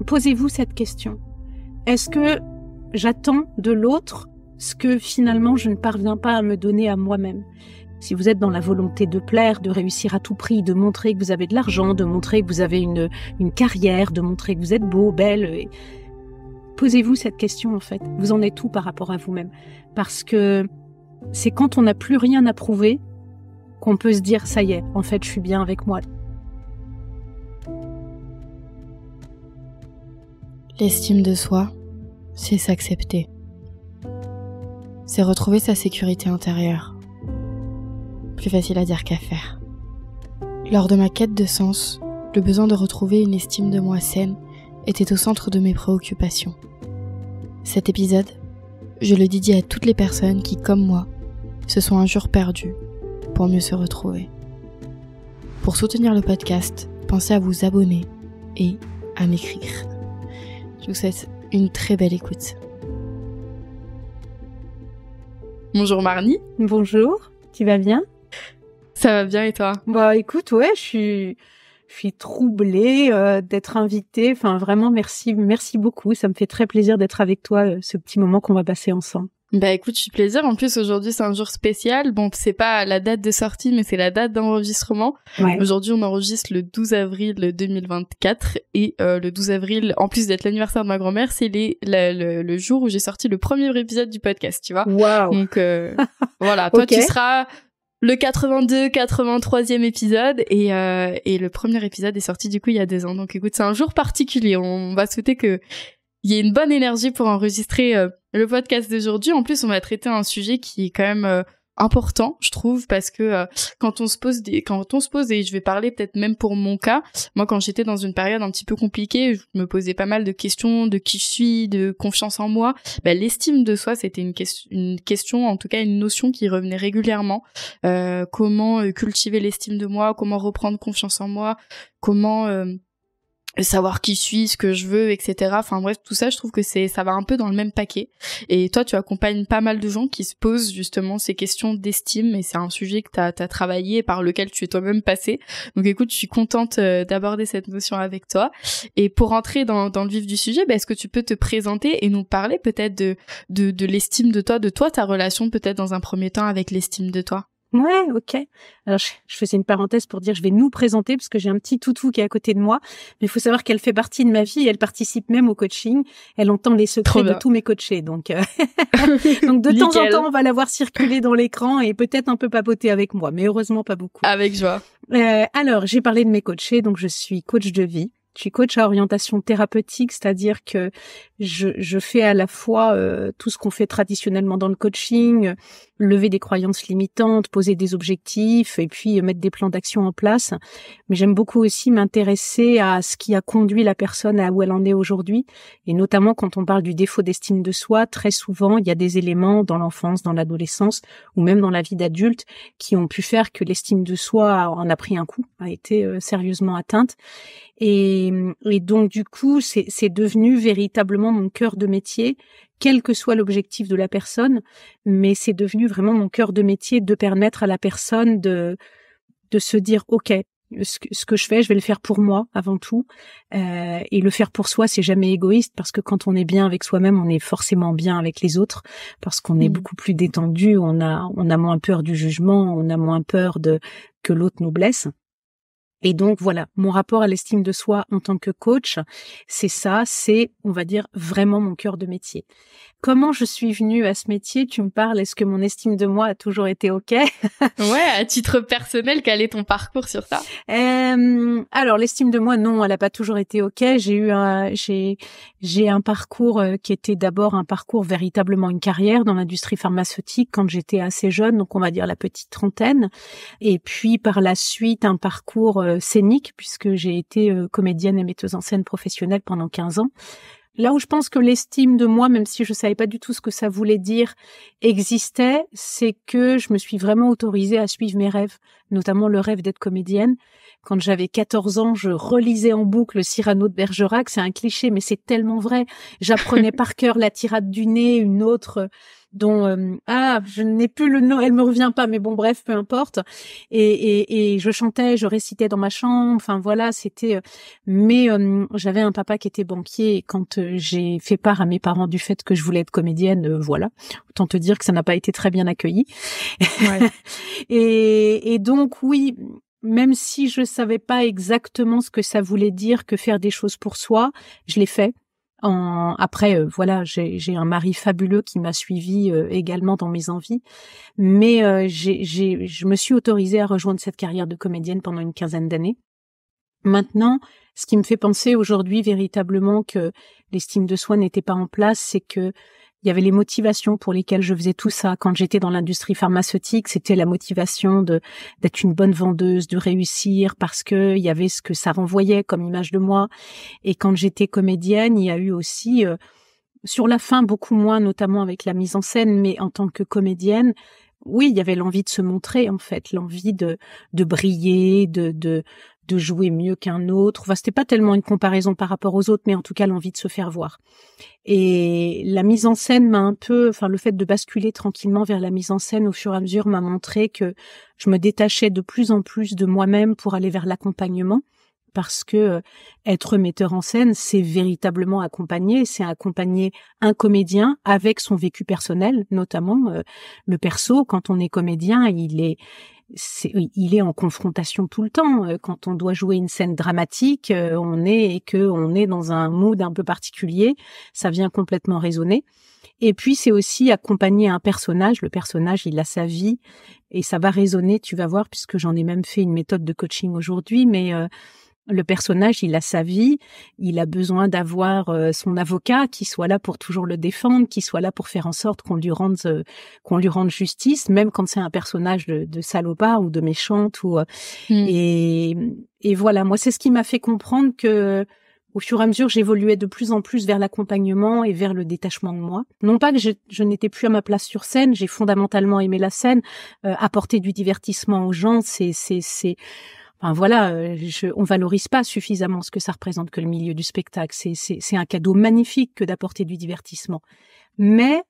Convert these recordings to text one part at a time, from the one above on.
posez-vous cette question. Est-ce que j'attends de l'autre ce que finalement je ne parviens pas à me donner à moi-même? Si vous êtes dans la volonté de plaire, de réussir à tout prix, de montrer que vous avez de l'argent, de montrer que vous avez une carrière, de montrer que vous êtes beau, belle, posez-vous cette question en fait. Vous en êtes où par rapport à vous-même? Parce que c'est quand on n'a plus rien à prouver qu'on peut se dire ça y est, en fait je suis bien avec moi. L'estime de soi, c'est s'accepter. C'est retrouver sa sécurité intérieure. Plus facile à dire qu'à faire. Lors de ma quête de sens, le besoin de retrouver une estime de moi saine était au centre de mes préoccupations. Cet épisode, je le dédie à toutes les personnes qui, comme moi, se sont un jour perdues pour mieux se retrouver. Pour soutenir le podcast, pensez à vous abonner et à m'écrire. Je vous souhaite une très belle écoute. Bonjour Marnie. Bonjour, tu vas bien? Ça va bien et toi? Bah écoute, ouais, je suis troublée d'être invitée. Enfin vraiment merci beaucoup. Ça me fait très plaisir d'être avec toi ce petit moment qu'on va passer ensemble. Bah écoute, je suis plaisir. En plus aujourd'hui c'est un jour spécial. Bon, c'est pas la date de sortie, mais c'est la date d'enregistrement. Ouais. Aujourd'hui on enregistre le 12 avril 2024 et le 12 avril, en plus d'être l'anniversaire de ma grand-mère, c'est le jour où j'ai sorti le premier épisode du podcast, tu vois. Waouh. Donc voilà, toi tu seras le 83e épisode et le premier épisode est sorti du coup il y a 2 ans. Donc écoute, c'est un jour particulier. On va souhaiter que il y ait une bonne énergie pour enregistrer le podcast d'aujourd'hui. En plus, on va traiter un sujet qui est quand même important, je trouve, parce que quand on se pose et je vais parler peut-être même pour mon cas, moi quand j'étais dans une période un petit peu compliquée, je me posais pas mal de questions de qui je suis, de confiance en moi. Bah, l'estime de soi, c'était une question, en tout cas une notion qui revenait régulièrement. Comment cultiver l'estime de moi, comment reprendre confiance en moi, comment savoir qui je suis, ce que je veux, etc. Enfin bref, tout ça, je trouve que ça va un peu dans le même paquet. Et toi, tu accompagnes pas mal de gens qui se posent justement ces questions d'estime, et c'est un sujet que t'as travaillé et par lequel tu es toi-même passé. Donc écoute, je suis contente d'aborder cette notion avec toi. Et pour rentrer dans le vif du sujet, est-ce que tu peux te présenter et nous parler peut-être de l'estime de toi, ta relation peut-être dans un premier temps avec l'estime de toi? Ouais, ok. Alors, je faisais une parenthèse pour dire, je vais nous présenter parce que j'ai un petit toutou qui est à côté de moi. Mais il faut savoir qu'elle fait partie de ma vie et elle participe même au coaching. Elle entend les secrets de tous mes coachés. Donc, donc de temps en temps, on va la voir circuler dans l'écran et peut-être un peu papoter avec moi. Mais heureusement, pas beaucoup. Avec joie. Alors, j'ai parlé de mes coachés. Donc, je suis coach de vie. Je suis coach à orientation thérapeutique, c'est-à-dire que je fais à la fois tout ce qu'on fait traditionnellement dans le coaching, lever des croyances limitantes, poser des objectifs et puis mettre des plans d'action en place. Mais j'aime beaucoup aussi m'intéresser à ce qui a conduit la personne à où elle en est aujourd'hui. Et notamment quand on parle du défaut d'estime de soi, très souvent il y a des éléments dans l'enfance, dans l'adolescence ou même dans la vie d'adulte qui ont pu faire que l'estime de soi en a pris un coup, a été sérieusement atteinte. Et donc du coup, c'est devenu véritablement mon cœur de métier, quel que soit l'objectif de la personne, mais c'est devenu vraiment mon cœur de métier de permettre à la personne de se dire ok, ce que je fais, je vais le faire pour moi avant tout, et le faire pour soi, c'est jamais égoïste parce que quand on est bien avec soi-même, on est forcément bien avec les autres parce qu'on est beaucoup plus détendu, on a moins peur du jugement, on a moins peur que l'autre nous blesse. Et donc voilà, mon rapport à l'estime de soi en tant que coach, c'est ça, c'est, on va dire, vraiment mon cœur de métier. Comment je suis venue à ce métier? Tu me parles, est-ce que mon estime de moi a toujours été OK? Ouais, à titre personnel, quel est ton parcours sur ça? Alors, l'estime de moi, non, elle a pas toujours été OK. J'ai un parcours qui était d'abord un parcours véritablement une carrière dans l'industrie pharmaceutique quand j'étais assez jeune, donc on va dire la petite trentaine. Et puis par la suite, un parcours scénique puisque j'ai été comédienne et metteuse en scène professionnelle pendant 15 ans. Là où je pense que l'estime de moi, même si je savais pas du tout ce que ça voulait dire, existait, c'est que je me suis vraiment autorisée à suivre mes rêves, notamment le rêve d'être comédienne. Quand j'avais 14 ans, je relisais en boucle Cyrano de Bergerac, c'est un cliché, mais c'est tellement vrai. J'apprenais par cœur La tirade du nez, une autre je n'ai plus le nom, elle me revient pas, mais bon bref, peu importe. Et je chantais, je récitais dans ma chambre, enfin voilà, c'était. Mais j'avais un papa qui était banquier et quand j'ai fait part à mes parents du fait que je voulais être comédienne, voilà, autant te dire que ça n'a pas été très bien accueilli. Ouais. et donc oui. Même si je savais pas exactement ce que ça voulait dire que faire des choses pour soi, je l'ai fait. Après, voilà, j'ai un mari fabuleux qui m'a suivi également dans mes envies, mais je me suis autorisée à rejoindre cette carrière de comédienne pendant une 15aine d'années. Maintenant, ce qui me fait penser aujourd'hui véritablement que l'estime de soi n'était pas en place, c'est que il y avait les motivations pour lesquelles je faisais tout ça. Quand j'étais dans l'industrie pharmaceutique, c'était la motivation d'être une bonne vendeuse, de réussir, parce que il y avait ce que ça renvoyait comme image de moi. Et quand j'étais comédienne, il y a eu aussi, sur la fin, beaucoup moins, notamment avec la mise en scène, mais en tant que comédienne, oui, il y avait l'envie de se montrer, en fait, l'envie de briller, de jouer mieux qu'un autre. Enfin, c'était pas tellement une comparaison par rapport aux autres, mais en tout cas, l'envie de se faire voir. Et la mise en scène le fait de basculer tranquillement vers la mise en scène au fur et à mesure m'a montré que je me détachais de plus en plus de moi-même pour aller vers l'accompagnement. Parce que être metteur en scène, c'est véritablement accompagner un comédien avec son vécu personnel, notamment le perso. Quand on est comédien, il est en confrontation tout le temps. Quand on doit jouer une scène dramatique, on est dans un mood un peu particulier, ça vient complètement résonner. Et puis c'est aussi accompagner un personnage. Le personnage, il a sa vie et ça va résonner. Tu vas voir, puisque j'en ai même fait une méthode de coaching aujourd'hui, mais le personnage, il a sa vie, il a besoin d'avoir son avocat qui soit là pour toujours le défendre, qui soit là pour faire en sorte qu'on lui rende justice, même quand c'est un personnage de salopard ou de méchante et voilà, moi c'est ce qui m'a fait comprendre que au fur et à mesure, j'évoluais de plus en plus vers l'accompagnement et vers le détachement de moi. Non pas que je n'étais plus à ma place sur scène, j'ai fondamentalement aimé la scène, apporter du divertissement aux gens, enfin voilà, on valorise pas suffisamment ce que ça représente que le milieu du spectacle. C'est un cadeau magnifique que d'apporter du divertissement. Mais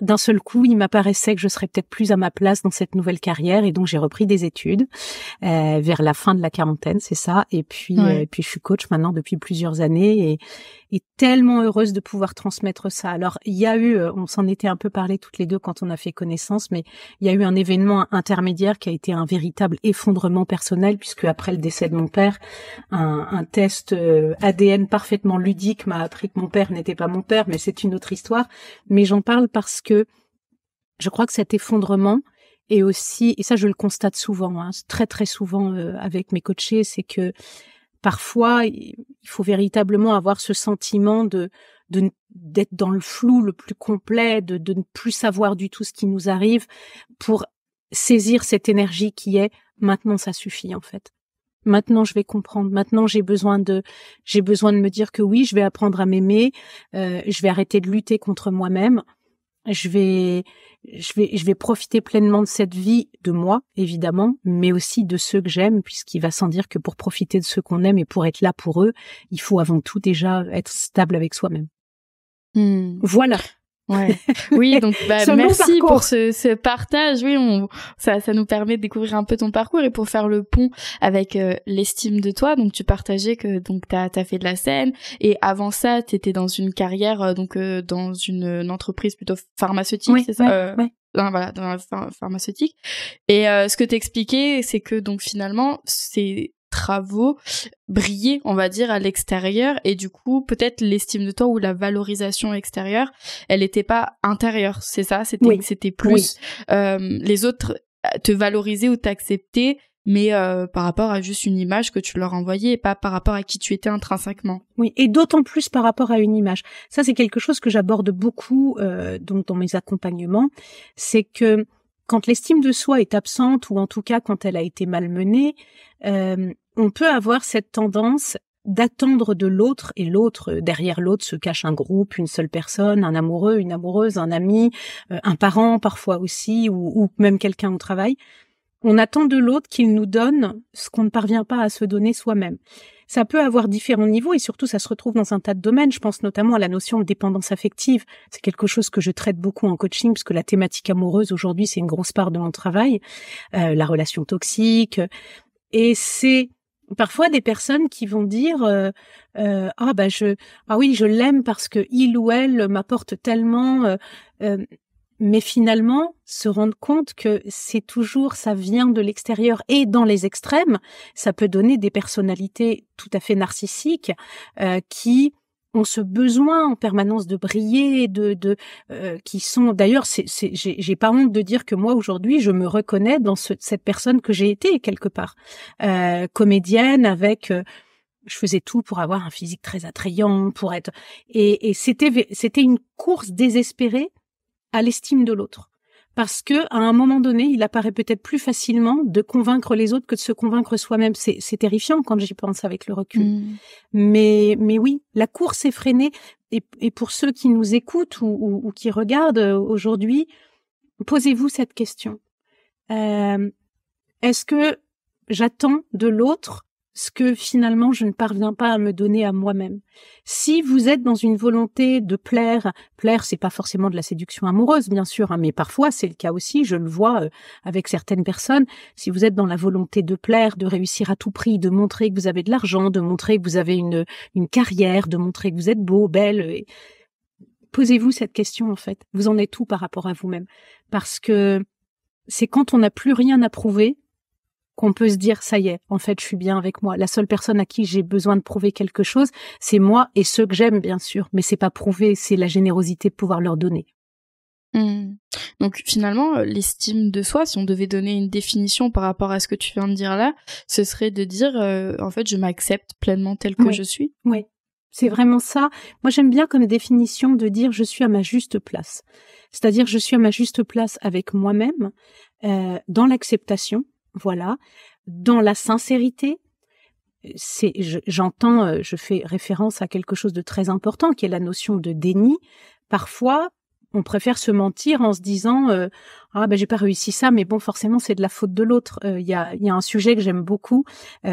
d'un seul coup, il m'apparaissait que je serais peut-être plus à ma place dans cette nouvelle carrière et donc j'ai repris des études vers la fin de la quarantaine, c'est ça. Et puis je suis coach maintenant depuis plusieurs années et tellement heureuse de pouvoir transmettre ça. Alors, il y a eu, on s'en était un peu parlé toutes les deux quand on a fait connaissance, mais il y a eu un événement intermédiaire qui a été un véritable effondrement personnel puisque après le décès de mon père, un test ADN parfaitement ludique m'a appris que mon père n'était pas mon père, mais c'est une autre histoire. Mais j'en parle parce que je crois que cet effondrement est aussi, et ça je le constate souvent, très très souvent avec mes coachés, c'est que parfois, il faut véritablement avoir ce sentiment d'être dans le flou le plus complet, de ne plus savoir du tout ce qui nous arrive pour saisir cette énergie qui est maintenant ça suffit en fait. Maintenant je vais comprendre, maintenant j'ai besoin de me dire que oui, je vais apprendre à m'aimer, je vais arrêter de lutter contre moi-même. Je vais profiter pleinement de cette vie, de moi, évidemment, mais aussi de ceux que j'aime, puisqu'il va sans dire que pour profiter de ceux qu'on aime et pour être là pour eux, il faut avant tout déjà être stable avec soi-même. Voilà. Ouais. Oui, donc merci pour ce partage. Oui, ça nous permet de découvrir un peu ton parcours et pour faire le pont avec l'estime de toi. Donc tu partageais que donc t'as fait de la scène et avant ça, t'étais dans une carrière dans une entreprise plutôt pharmaceutique, c'est ça? Voilà, dans la pharmaceutique. Et ce que t'expliquais, c'est que donc finalement, ces travaux brillaient, on va dire, à l'extérieur et du coup, peut-être l'estime de toi ou la valorisation extérieure, elle était pas intérieure, c'est ça? C'était plus les autres te valorisaient ou t'acceptaient, mais par rapport à juste une image que tu leur envoyais et pas par rapport à qui tu étais intrinsèquement. Oui, et d'autant plus par rapport à une image. Ça, c'est quelque chose que j'aborde beaucoup donc dans mes accompagnements, c'est que quand l'estime de soi est absente ou en tout cas quand elle a été malmenée, on peut avoir cette tendance d'attendre de l'autre et l'autre, derrière l'autre se cache un groupe, une seule personne, un amoureux, une amoureuse, un ami, un parent parfois aussi ou même quelqu'un au travail. On attend de l'autre qu'il nous donne ce qu'on ne parvient pas à se donner soi-même. ça peut avoir différents niveaux et surtout ça se retrouve dans un tas de domaines. Je pense notamment à la notion de dépendance affective. C'est quelque chose que je traite beaucoup en coaching parce que la thématique amoureuse aujourd'hui c'est une grosse part de mon travail, la relation toxique. Et c'est parfois des personnes qui vont dire je l'aime parce que il ou elle m'apporte tellement. Mais finalement, se rendre compte que ça vient de l'extérieur et dans les extrêmes, ça peut donner des personnalités tout à fait narcissiques qui ont ce besoin en permanence de briller, qui sont d'ailleurs, j'ai pas honte de dire que moi aujourd'hui, je me reconnais dans cette personne que j'ai été quelque part, comédienne avec. Je faisais tout pour avoir un physique très attrayant, pour être et c'était une course désespérée à l'estime de l'autre. Parce que, à un moment donné, il apparaît peut-être plus facilement de convaincre les autres que de se convaincre soi-même. C'est terrifiant quand j'y pense avec le recul. Mais oui, la course effrénée. Et pour ceux qui nous écoutent ou qui regardent aujourd'hui, posez-vous cette question. Est-ce que j'attends de l'autre ce que finalement je ne parviens pas à me donner à moi-même? Si vous êtes dans une volonté de plaire, c'est pas forcément de la séduction amoureuse bien sûr, mais parfois c'est le cas aussi, je le vois avec certaines personnes. Si vous êtes dans la volonté de plaire, de réussir à tout prix, de montrer que vous avez de l'argent, de montrer que vous avez une carrière, de montrer que vous êtes beau, belle, posez-vous cette question en fait. Vous en êtes où par rapport à vous-même? Parce que c'est quand on n'a plus rien à prouver qu'on peut se dire, ça y est, en fait, je suis bien avec moi. La seule personne à qui j'ai besoin de prouver quelque chose, c'est moi et ceux que j'aime, bien sûr. Mais c'est pas prouver, c'est la générosité de pouvoir leur donner. Donc finalement, l'estime de soi, si on devait donner une définition par rapport à ce que tu viens de dire là, ce serait de dire, en fait, je m'accepte pleinement telle que je suis. Oui, c'est vraiment ça. Moi, j'aime bien comme définition de dire, je suis à ma juste place. C'est-à-dire, je suis à ma juste place avec moi-même, dans l'acceptation. Voilà, dans la sincérité, j'entends, je fais référence à quelque chose de très important qui est la notion de déni. Parfois, on préfère se mentir en se disant j'ai pas réussi ça, mais bon, forcément c'est de la faute de l'autre. Il y a un sujet que j'aime beaucoup,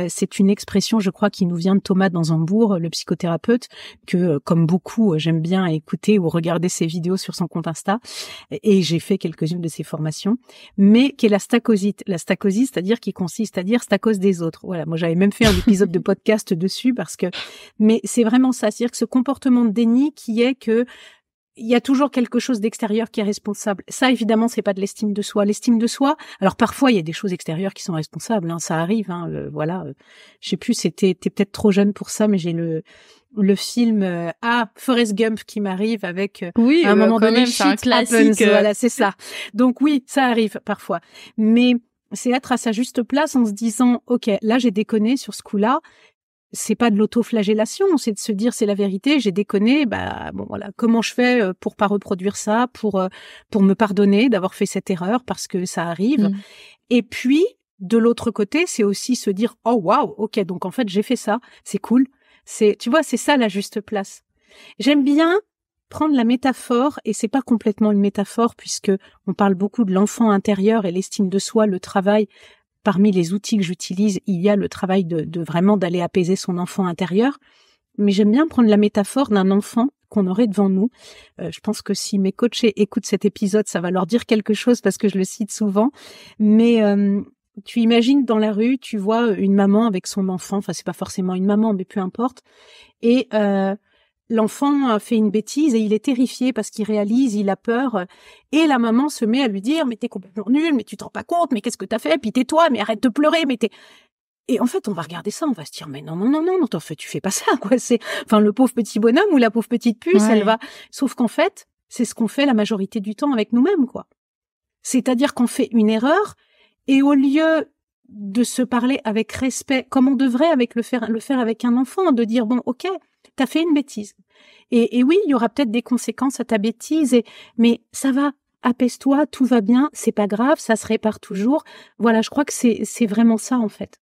c'est une expression, je crois, qui nous vient de Thomas Danzambourg, le psychothérapeute, que comme beaucoup j'aime bien écouter ou regarder ses vidéos sur son compte Insta, et j'ai fait quelques-unes de ses formations, mais qui est la stacosite. La stacosite, c'est-à-dire qui consiste à dire c'est à cause des autres. Voilà, moi j'avais même fait un épisode de podcast dessus mais c'est vraiment ça, c'est-à-dire que ce comportement de déni qui est que il y a toujours quelque chose d'extérieur qui est responsable. Ça, évidemment, c'est pas de l'estime de soi. L'estime de soi, alors parfois, il y a des choses extérieures qui sont responsables, ça arrive, voilà. Je sais plus, t'es peut-être trop jeune pour ça, mais j'ai le film Forrest Gump qui m'arrive avec à un moment donné, c'est un classique. Voilà, c'est ça. Donc oui, ça arrive parfois. Mais c'est être à sa juste place en se disant, OK, là, j'ai déconné sur ce coup-là. C'est pas de l'autoflagellation, c'est de se dire c'est la vérité, j'ai déconné, voilà, comment je fais pour pas reproduire ça, pour me pardonner d'avoir fait cette erreur parce que ça arrive. Et puis de l'autre côté, c'est aussi se dire oh waouh, OK, donc en fait, j'ai fait ça, c'est cool. Tu vois, c'est ça la juste place. J'aime bien prendre la métaphore, et c'est pas complètement une métaphore puisque on parle beaucoup de l'enfant intérieur et l'estime de soi, le travail. Parmi les outils que j'utilise, il y a le travail de vraiment d'aller apaiser son enfant intérieur. Mais j'aime bien prendre la métaphore d'un enfant qu'on aurait devant nous. Je pense que si mes coachés écoutent cet épisode, ça va leur dire quelque chose parce que je le cite souvent. Mais tu imagines dans la rue, tu vois une maman avec son enfant. Enfin, c'est pas forcément une maman, mais peu importe. Et l'enfant a fait une bêtise et il est terrifié parce qu'il réalise, il a peur. Et la maman se met à lui dire « Mais t'es complètement nul, mais tu te rends pas compte, mais qu'est-ce que t'as fait? Puis tais-toi, mais arrête de pleurer, mais t'es... » Et en fait, on va regarder ça, on va se dire « Mais non, en fait, tu fais pas ça, quoi. » le pauvre petit bonhomme ou la pauvre petite puce, elle va... Sauf qu'en fait, c'est ce qu'on fait la majorité du temps avec nous-mêmes, quoi. C'est-à-dire qu'on fait une erreur et au lieu de se parler avec respect, comme on devrait le faire avec un enfant, de dire « Bon, OK, t'as fait une bêtise. Et oui, il y aura peut-être des conséquences à ta bêtise, mais ça va, apaise-toi, tout va bien, c'est pas grave, ça se répare toujours. » Voilà, je crois que c'est vraiment ça, en fait.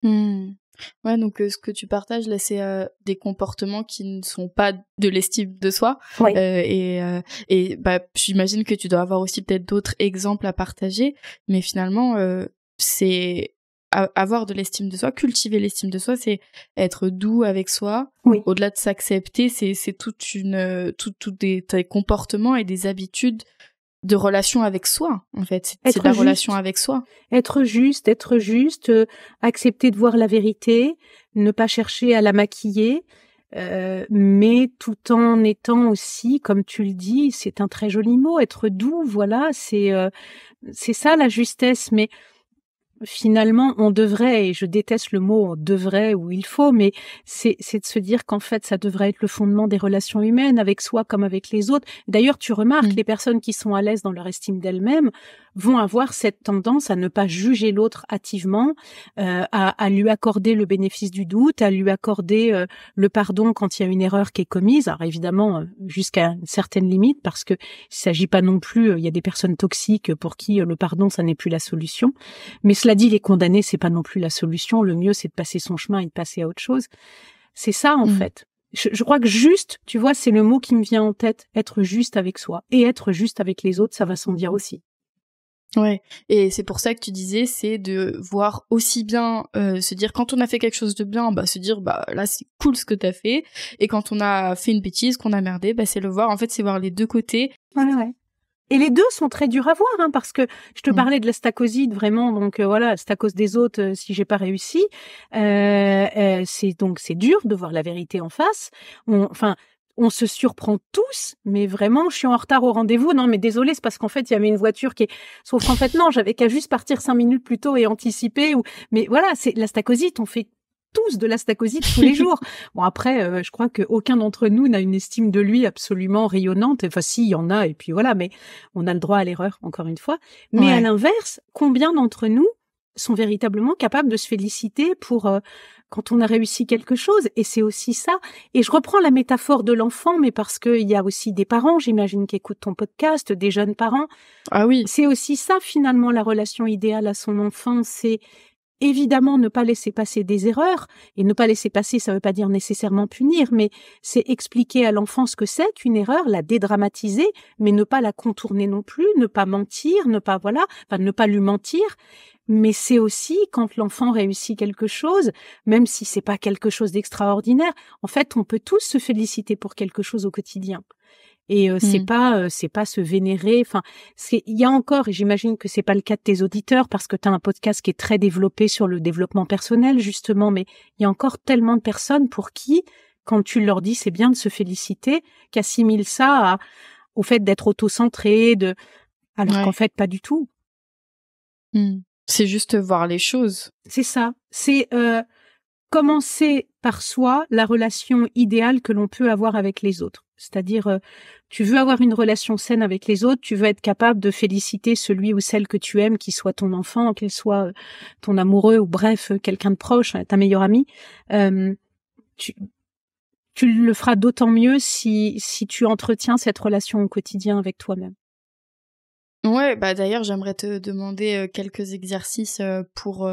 Ouais, donc ce que tu partages là, c'est des comportements qui ne sont pas de l'estime de soi. Oui. Et j'imagine que tu dois avoir aussi peut-être d'autres exemples à partager, mais finalement, c'est avoir de l'estime de soi, cultiver l'estime de soi, c'est être doux avec soi. Oui. Au-delà de s'accepter, c'est tout des comportements et des habitudes de relation avec soi, en fait. C'est de la relation avec soi. Être juste, accepter de voir la vérité, ne pas chercher à la maquiller, mais tout en étant aussi, comme tu le dis, c'est un très joli mot, être doux, voilà, c'est ça la justesse, mais finalement, on devrait, et je déteste le mot on devrait ou il faut, mais c'est de se dire qu'en fait, ça devrait être le fondement des relations humaines avec soi comme avec les autres. D'ailleurs, tu remarques, les personnes qui sont à l'aise dans leur estime d'elles-mêmes vont avoir cette tendance à ne pas juger l'autre hâtivement, à lui accorder le bénéfice du doute, à lui accorder le pardon quand il y a une erreur qui est commise. Alors évidemment, jusqu'à une certaine limite, parce que il s'agit pas non plus, il y a des personnes toxiques pour qui le pardon, ça n'est plus la solution. Mais cela dit, les condamner, c'est pas non plus la solution. Le mieux, c'est de passer son chemin et de passer à autre chose. C'est ça, en fait. Je crois que juste, tu vois, c'est le mot qui me vient en tête. Être juste avec soi et être juste avec les autres, ça va sans dire aussi. Ouais, et c'est pour ça que tu disais, c'est de voir aussi bien se dire quand on a fait quelque chose de bien, se dire là c'est cool ce que t'as fait, et quand on a fait une bêtise, qu'on a merdé, c'est le voir. En fait, c'est voir les deux côtés. Ouais. Et les deux sont très durs à voir, parce que je te parlais de la stacosite, vraiment, donc voilà, c'est à cause des autres si j'ai pas réussi. C'est dur de voir la vérité en face. On se surprend tous, mais vraiment, je suis en retard au rendez-vous. Non, mais désolé, c'est parce qu'en fait, il y avait une voiture sauf qu'en fait, non, j'avais qu'à juste partir 5 minutes plus tôt et anticiper. Mais voilà, c'est la stacosite, on fait tous de la stacosite tous les jours. Bon, après, je crois qu'aucun d'entre nous n'a une estime de lui absolument rayonnante. Enfin, si, il y en a, et puis voilà, mais on a le droit à l'erreur, encore une fois. Mais à l'inverse, combien d'entre nous sont véritablement capables de se féliciter pour quand on a réussi quelque chose? Et c'est aussi ça. Et je reprends la métaphore de l'enfant, mais parce qu'il y a aussi des parents, j'imagine, qui écoutent ton podcast, des jeunes parents. Ah oui. C'est aussi ça, finalement, la relation idéale à son enfant. C'est évidemment ne pas laisser passer des erreurs. Et ne pas laisser passer, ça veut pas dire nécessairement punir, mais c'est expliquer à l'enfant ce que c'est qu'une erreur, la dédramatiser, mais ne pas la contourner non plus, ne pas mentir, ne pas lui mentir. Mais c'est aussi quand l'enfant réussit quelque chose, même si c'est pas quelque chose d'extraordinaire, en fait, on peut tous se féliciter pour quelque chose au quotidien. Et c'est pas se vénérer. Enfin, il y a encore, et j'imagine que c'est pas le cas de tes auditeurs parce que tu as un podcast qui est très développé sur le développement personnel justement, mais il y a encore tellement de personnes pour qui, quand tu leur dis c'est bien de se féliciter, qu'assimilent ça au fait d'être auto-centré, alors qu'en fait pas du tout. C'est juste voir les choses. C'est ça. C'est commencer par soi la relation idéale que l'on peut avoir avec les autres. C'est-à-dire, tu veux avoir une relation saine avec les autres, tu veux être capable de féliciter celui ou celle que tu aimes, qu'il soit ton enfant, qu'il soit ton amoureux ou bref, quelqu'un de proche, ta meilleure amie. Tu le feras d'autant mieux si tu entretiens cette relation au quotidien avec toi-même. Ouais, d'ailleurs, j'aimerais te demander quelques exercices pour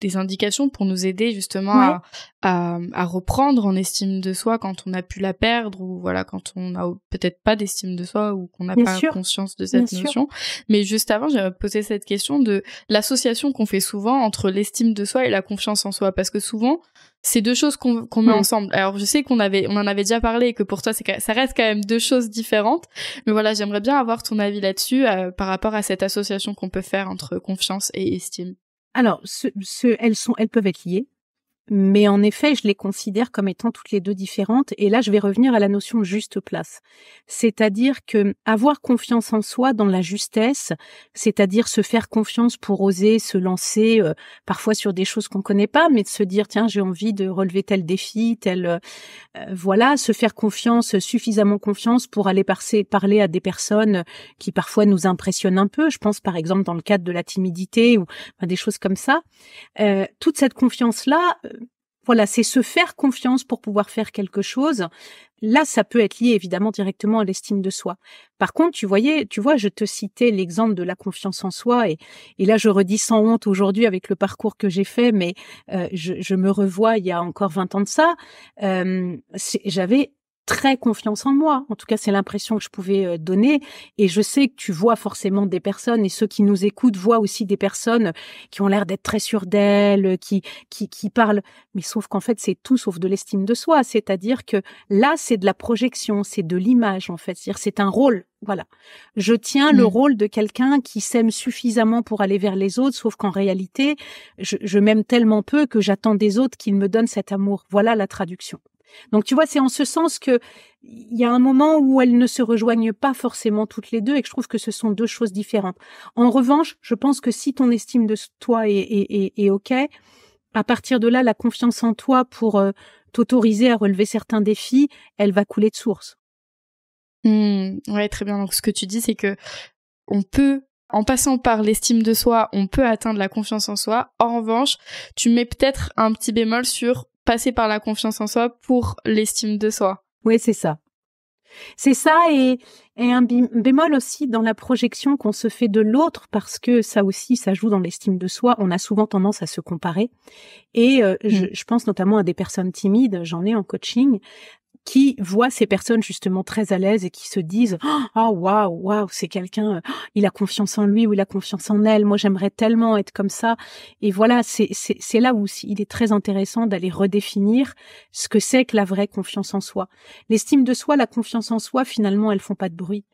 des indications pour nous aider justement à reprendre en estime de soi quand on a pu la perdre, ou voilà, quand on a peut-être pas d'estime de soi ou qu'on n'a pas conscience de cette notion. Mais juste avant, j'avais posé cette question de l'association qu'on fait souvent entre l'estime de soi et la confiance en soi, parce que souvent c'est deux choses qu'on met ensemble. Alors je sais qu'on en avait déjà parlé et que pour toi ça reste quand même deux choses différentes, mais voilà, j'aimerais bien avoir ton avis là-dessus par rapport à cette association qu'on peut faire entre confiance et estime. Alors, elles peuvent être liées, mais en effet, je les considère comme étant toutes les deux différentes. Et là, je vais revenir à la notion de juste place. C'est-à-dire que avoir confiance en soi dans la justesse, c'est-à-dire se faire confiance pour oser se lancer, parfois sur des choses qu'on connaît pas, mais de se dire, tiens, j'ai envie de relever tel défi, se faire confiance, suffisamment confiance pour aller parler à des personnes qui parfois nous impressionnent un peu. Je pense par exemple dans le cadre de la timidité ou des choses comme ça. Toute cette confiance-là, c'est se faire confiance pour pouvoir faire quelque chose. Là, ça peut être lié évidemment directement à l'estime de soi. Par contre, tu vois, je te citais l'exemple de la confiance en soi et là, je redis sans honte aujourd'hui avec le parcours que j'ai fait, mais je me revois il y a encore 20 ans de ça. J'avais très confiance en moi. En tout cas, c'est l'impression que je pouvais donner. Et je sais que tu vois forcément des personnes, et ceux qui nous écoutent voient aussi des personnes qui ont l'air d'être très sûres d'elles, qui parlent. Mais sauf qu'en fait, c'est tout sauf de l'estime de soi. C'est-à-dire que là, c'est de la projection, c'est de l'image, en fait. C'est-à-dire, c'est un rôle. Voilà. Je tiens le rôle de quelqu'un qui s'aime suffisamment pour aller vers les autres, sauf qu'en réalité, je m'aime tellement peu que j'attends des autres qu'ils me donnent cet amour. Voilà la traduction. Donc, tu vois, c'est en ce sens que il y a un moment où elles ne se rejoignent pas forcément toutes les deux et que je trouve que ce sont deux choses différentes. En revanche, je pense que si ton estime de toi est OK, à partir de là, la confiance en toi pour t'autoriser à relever certains défis, elle va couler de source. Ouais, très bien. Donc, ce que tu dis, c'est que on peut, en passant par l'estime de soi, on peut atteindre la confiance en soi. En revanche, tu mets peut-être un petit bémol sur passer par la confiance en soi pour l'estime de soi. Oui, c'est ça. C'est ça, et un bémol aussi dans la projection qu'on se fait de l'autre, parce que ça aussi, ça joue dans l'estime de soi. On a souvent tendance à se comparer. Et je pense notamment à des personnes timides, j'en ai en coaching, qui voient ces personnes justement très à l'aise et qui se disent « Oh, waouh, c'est quelqu'un, il a confiance en lui ou il a confiance en elle, moi j'aimerais tellement être comme ça. » Et voilà, c'est là où il est très intéressant d'aller redéfinir ce que c'est que la vraie confiance en soi. L'estime de soi, la confiance en soi, finalement, elles font pas de bruit.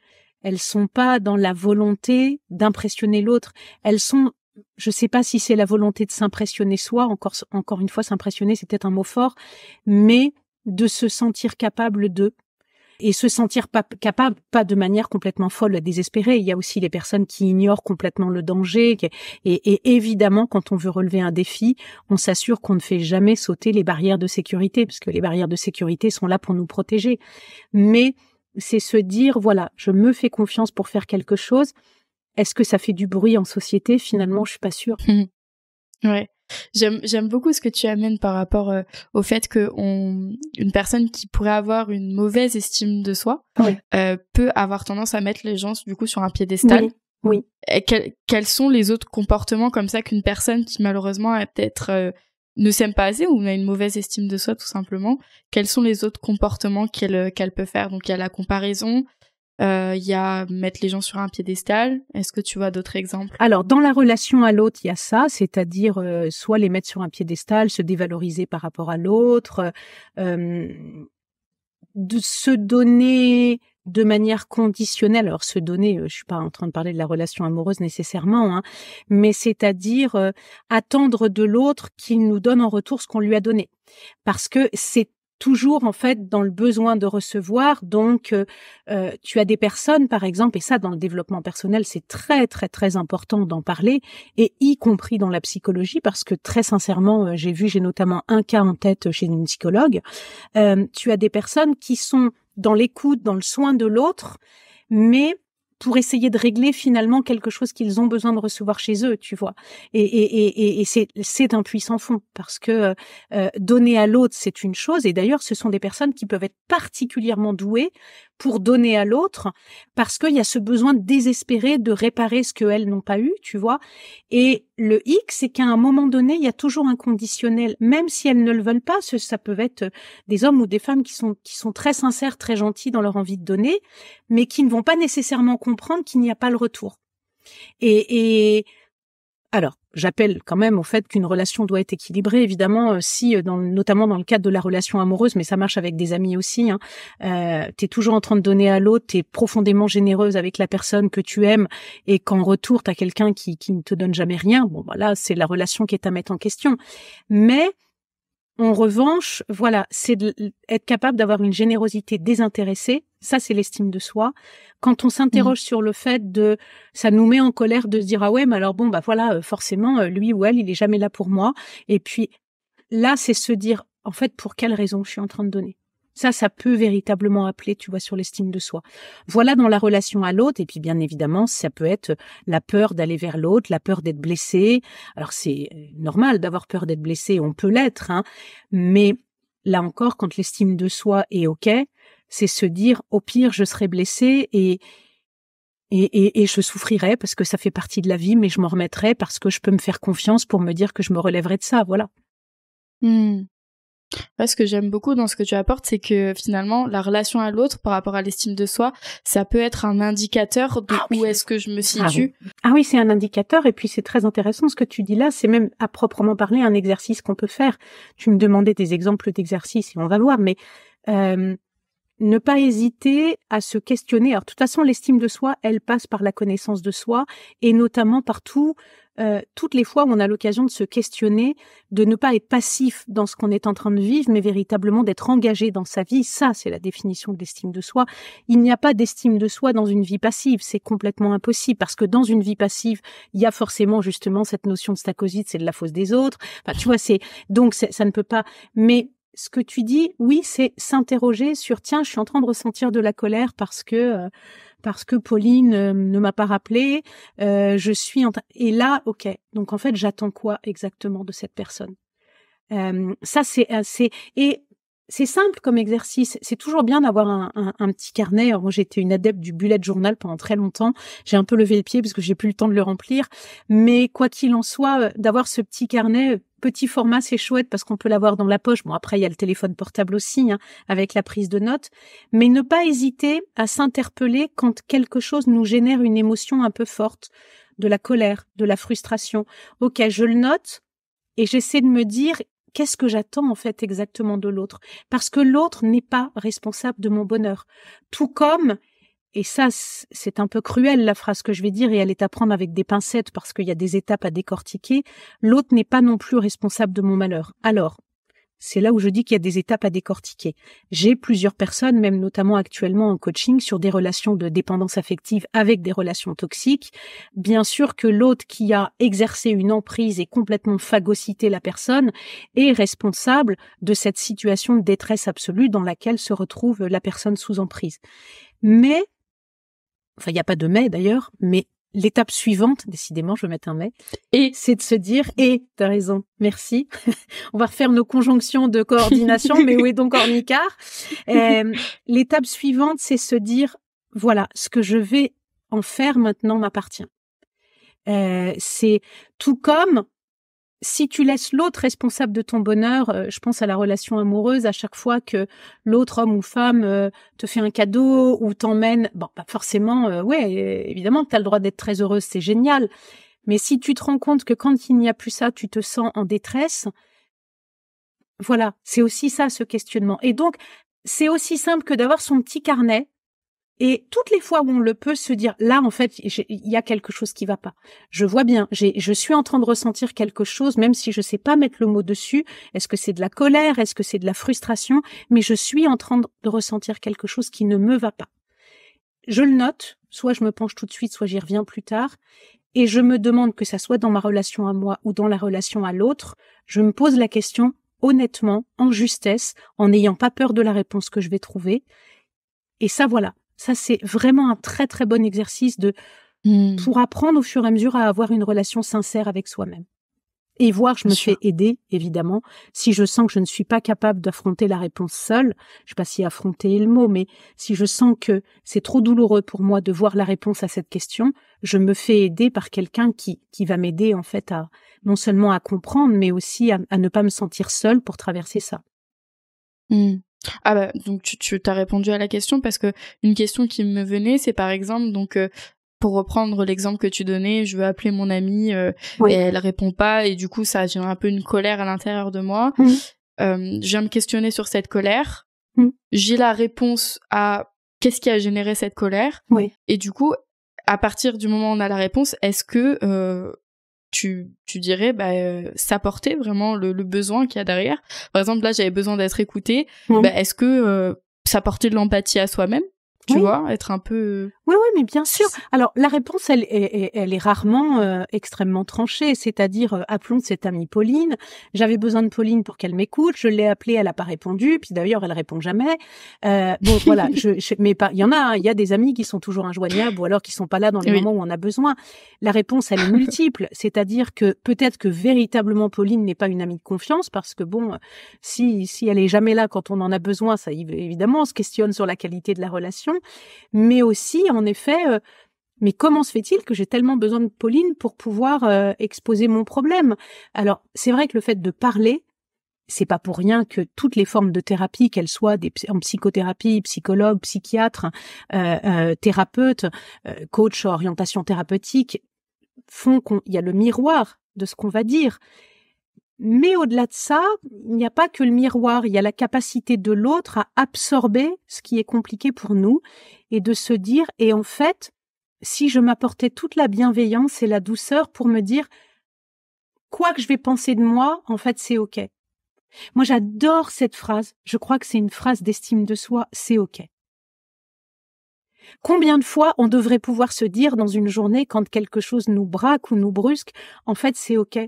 Elles sont pas dans la volonté d'impressionner l'autre. Elles sont, je sais pas si c'est la volonté de s'impressionner soi, encore une fois, s'impressionner, c'est peut-être un mot fort, mais de se sentir capable de, et se sentir capable, pas de manière complètement folle, désespérée. Il y a aussi les personnes qui ignorent complètement le danger, et évidemment, quand on veut relever un défi, on s'assure qu'on ne fait jamais sauter les barrières de sécurité, parce que les barrières de sécurité sont là pour nous protéger. Mais c'est se dire, voilà, je me fais confiance pour faire quelque chose. Est-ce que ça fait du bruit en société? Finalement, je suis pas sûre. Ouais. J'aime beaucoup ce que tu amènes par rapport au fait que une personne qui pourrait avoir une mauvaise estime de soi peut avoir tendance à mettre les gens du coup sur un piédestal. Oui. Et quels sont les autres comportements comme ça qu'une personne qui malheureusement a peut-être ne s'aime pas assez ou a une mauvaise estime de soi tout simplement, quels sont les autres comportements qu'elle peut faire? Donc il y a la comparaison, il y a mettre les gens sur un piédestal. Est-ce que tu vois d'autres exemples? Alors, dans la relation à l'autre, il y a ça, c'est-à-dire soit les mettre sur un piédestal, se dévaloriser par rapport à l'autre, de se donner de manière conditionnelle. Alors, se donner, je suis pas en train de parler de la relation amoureuse nécessairement, hein, mais c'est-à-dire attendre de l'autre qu'il nous donne en retour ce qu'on lui a donné. Parce que c'est toujours en fait dans le besoin de recevoir. Donc tu as des personnes par exemple, et ça dans le développement personnel c'est très très très important d'en parler, et y compris dans la psychologie, parce que très sincèrement j'ai notamment un cas en tête chez une psychologue. Tu as des personnes qui sont dans l'écoute, dans le soin de l'autre, mais pour essayer de régler finalement quelque chose qu'ils ont besoin de recevoir chez eux, tu vois. Et c'est un puissant fond, parce que donner à l'autre, c'est une chose, et d'ailleurs, ce sont des personnes qui peuvent être particulièrement douées pour donner à l'autre, parce qu'il y a ce besoin désespéré de réparer ce qu'elles n'ont pas eu, tu vois. Et le hic, c'est qu'à un moment donné, il y a toujours un conditionnel, même si elles ne le veulent pas. Ça peut être des hommes ou des femmes qui sont très sincères, très gentils dans leur envie de donner, mais qui ne vont pas nécessairement comprendre qu'il n'y a pas le retour. Et alors, j'appelle quand même au fait qu'une relation doit être équilibrée, évidemment, notamment dans le cadre de la relation amoureuse, mais ça marche avec des amis aussi. T'es toujours en train de donner à l'autre, t'es profondément généreuse avec la personne que tu aimes, et qu'en retour, t'as quelqu'un qui ne te donne jamais rien. Bon, là, c'est la relation qui est à mettre en question. Mais en revanche, voilà, c'est être capable d'avoir une générosité désintéressée. Ça, c'est l'estime de soi. Quand on s'interroge sur le fait ça nous met en colère de se dire, ah ouais, mais alors bon, bah voilà, forcément, lui ou elle, il est jamais là pour moi. Et puis, là, c'est se dire, en fait, pour quelle raison je suis en train de donner? Ça peut véritablement appeler, tu vois, sur l'estime de soi. Voilà dans la relation à l'autre. Et puis, bien évidemment, ça peut être la peur d'aller vers l'autre, la peur d'être blessé. Alors, c'est normal d'avoir peur d'être blessé. On peut l'être, hein. Mais là encore, quand l'estime de soi est OK, c'est se dire, au pire, je serai blessé et je souffrirai parce que ça fait partie de la vie, mais je m'en remettrai parce que je peux me faire confiance pour me dire que je me relèverai de ça. Voilà. Ouais, ce que j'aime beaucoup dans ce que tu apportes, c'est que finalement, la relation à l'autre par rapport à l'estime de soi, ça peut être un indicateur de où est-ce que je me situe. Ah oui, c'est un indicateur, et puis c'est très intéressant ce que tu dis là, c'est même à proprement parler un exercice qu'on peut faire. Tu me demandais des exemples d'exercices et on va voir, mais ne pas hésiter à se questionner. Alors, de toute façon, l'estime de soi, elle passe par la connaissance de soi, et notamment par toutes les fois où on a l'occasion de se questionner, de ne pas être passif dans ce qu'on est en train de vivre, mais véritablement d'être engagé dans sa vie. Ça, c'est la définition de l'estime de soi. Il n'y a pas d'estime de soi dans une vie passive. C'est complètement impossible, parce que dans une vie passive, il y a forcément justement cette notion de stacosite, c'est de la faute des autres. Enfin, tu vois, ça ne peut pas. Mais ce que tu dis, oui, c'est s'interroger sur, tiens, je suis en train de ressentir de la colère parce que Pauline ne m'a pas rappelé, et là, ok. Donc en fait, j'attends quoi exactement de cette personne? Ça et c'est simple comme exercice. C'est toujours bien d'avoir un petit carnet. Alors moi, j'étais une adepte du bullet journal pendant très longtemps. J'ai un peu levé le pied parce que j'ai plus le temps de le remplir. Mais quoi qu'il en soit, d'avoir ce petit carnet, petit format, c'est chouette parce qu'on peut l'avoir dans la poche. Bon, après, il y a le téléphone portable aussi, avec la prise de notes. Mais ne pas hésiter à s'interpeller quand quelque chose nous génère une émotion un peu forte, de la colère, de la frustration. Ok, je le note et j'essaie de me dire, qu'est-ce que j'attends en fait exactement de l'autre? Parce que l'autre n'est pas responsable de mon bonheur. Tout comme, et ça c'est un peu cruel la phrase que je vais dire, et elle est à prendre avec des pincettes parce qu'il y a des étapes à décortiquer, l'autre n'est pas non plus responsable de mon malheur. Alors, c'est là où je dis qu'il y a des étapes à décortiquer. J'ai plusieurs personnes, même notamment actuellement en coaching, sur des relations de dépendance affective avec des relations toxiques. Bien sûr que l'autre qui a exercé une emprise et complètement phagocyté la personne est responsable de cette situation de détresse absolue dans laquelle se retrouve la personne sous emprise. Mais, enfin, il n'y a pas de mais d'ailleurs, mais l'étape suivante, décidément, je vais mettre un mais, et c'est de se dire, et t'as raison, merci, on va refaire nos conjonctions de coordination, mais où est donc Ornicard? L'étape suivante, c'est se dire, voilà, ce que je vais en faire maintenant m'appartient. C'est tout comme si tu laisses l'autre responsable de ton bonheur, je pense à la relation amoureuse, à chaque fois que l'autre homme ou femme te fait un cadeau ou t'emmène, bon, pas forcément, évidemment que tu as le droit d'être très heureuse, c'est génial, mais si tu te rends compte que quand il n'y a plus ça, tu te sens en détresse, voilà, c'est aussi ça, ce questionnement. Et donc, c'est aussi simple que d'avoir son petit carnet, et toutes les fois où on le peut, se dire, là, en fait, il y a quelque chose qui va pas. Je vois bien, je suis en train de ressentir quelque chose, même si je sais pas mettre le mot dessus. Est-ce que c'est de la colère? Est-ce que c'est de la frustration? Mais je suis en train de ressentir quelque chose qui ne me va pas. Je le note, soit je me penche tout de suite, soit j'y reviens plus tard. Et je me demande, que ça soit dans ma relation à moi ou dans la relation à l'autre, je me pose la question honnêtement, en justesse, en n'ayant pas peur de la réponse que je vais trouver. Et ça, voilà. Ça, c'est vraiment un très, très bon exercice pour apprendre au fur et à mesure à avoir une relation sincère avec soi-même. Et voir, je me fais aider, évidemment. Si je sens que je ne suis pas capable d'affronter la réponse seule, je sais pas si affronter est le mot, mais si je sens que c'est trop douloureux pour moi de voir la réponse à cette question, je me fais aider par quelqu'un qui va m'aider, en fait, à non seulement à comprendre, mais aussi à ne pas me sentir seule pour traverser ça. Ah bah donc tu t'as répondu à la question, parce que une question qui me venait, c'est par exemple, donc pour reprendre l'exemple que tu donnais, je veux appeler mon amie et elle répond pas, et du coup ça génère un peu une colère à l'intérieur de moi. Je viens me questionner sur cette colère. J'ai la réponse à qu'est-ce qui a généré cette colère, et du coup à partir du moment où on a la réponse, est-ce que tu dirais s'apporter vraiment le besoin qu'il y a derrière. Par exemple, là, j'avais besoin d'être écoutée. Est-ce que s'apporter de l'empathie à soi-même, tu vois, être un peu... Oui, mais bien sûr. Alors, la réponse, elle est rarement extrêmement tranchée. C'est-à-dire, appelons cette amie Pauline. J'avais besoin de Pauline pour qu'elle m'écoute. Je l'ai appelée, elle n'a pas répondu. Puis d'ailleurs, elle répond jamais. Bon, voilà. Mais pas. Il y en a. Il y a des amis qui sont toujours injoignables ou alors qui sont pas là dans les moments où on a besoin. La réponse, elle est multiple. C'est-à-dire que peut-être que véritablement Pauline n'est pas une amie de confiance, parce que bon, si elle est jamais là quand on en a besoin, ça évidemment on se questionne sur la qualité de la relation. Mais aussi, en effet, mais comment se fait-il que j'ai tellement besoin de Pauline pour pouvoir exposer mon problème? Alors, c'est vrai que le fait de parler, c'est pas pour rien que toutes les formes de thérapie, qu'elles soient en psychothérapie, psychologue, psychiatre, thérapeute, coach, orientation thérapeutique, font qu'il y a le miroir de ce qu'on va dire. Mais au-delà de ça, il n'y a pas que le miroir, il y a la capacité de l'autre à absorber ce qui est compliqué pour nous et de se dire, et en fait, si je m'apportais toute la bienveillance et la douceur pour me dire, quoi que je vais penser de moi, en fait, c'est OK. Moi, j'adore cette phrase. Je crois que c'est une phrase d'estime de soi, c'est OK. Combien de fois on devrait pouvoir se dire dans une journée quand quelque chose nous braque ou nous brusque, en fait, c'est OK.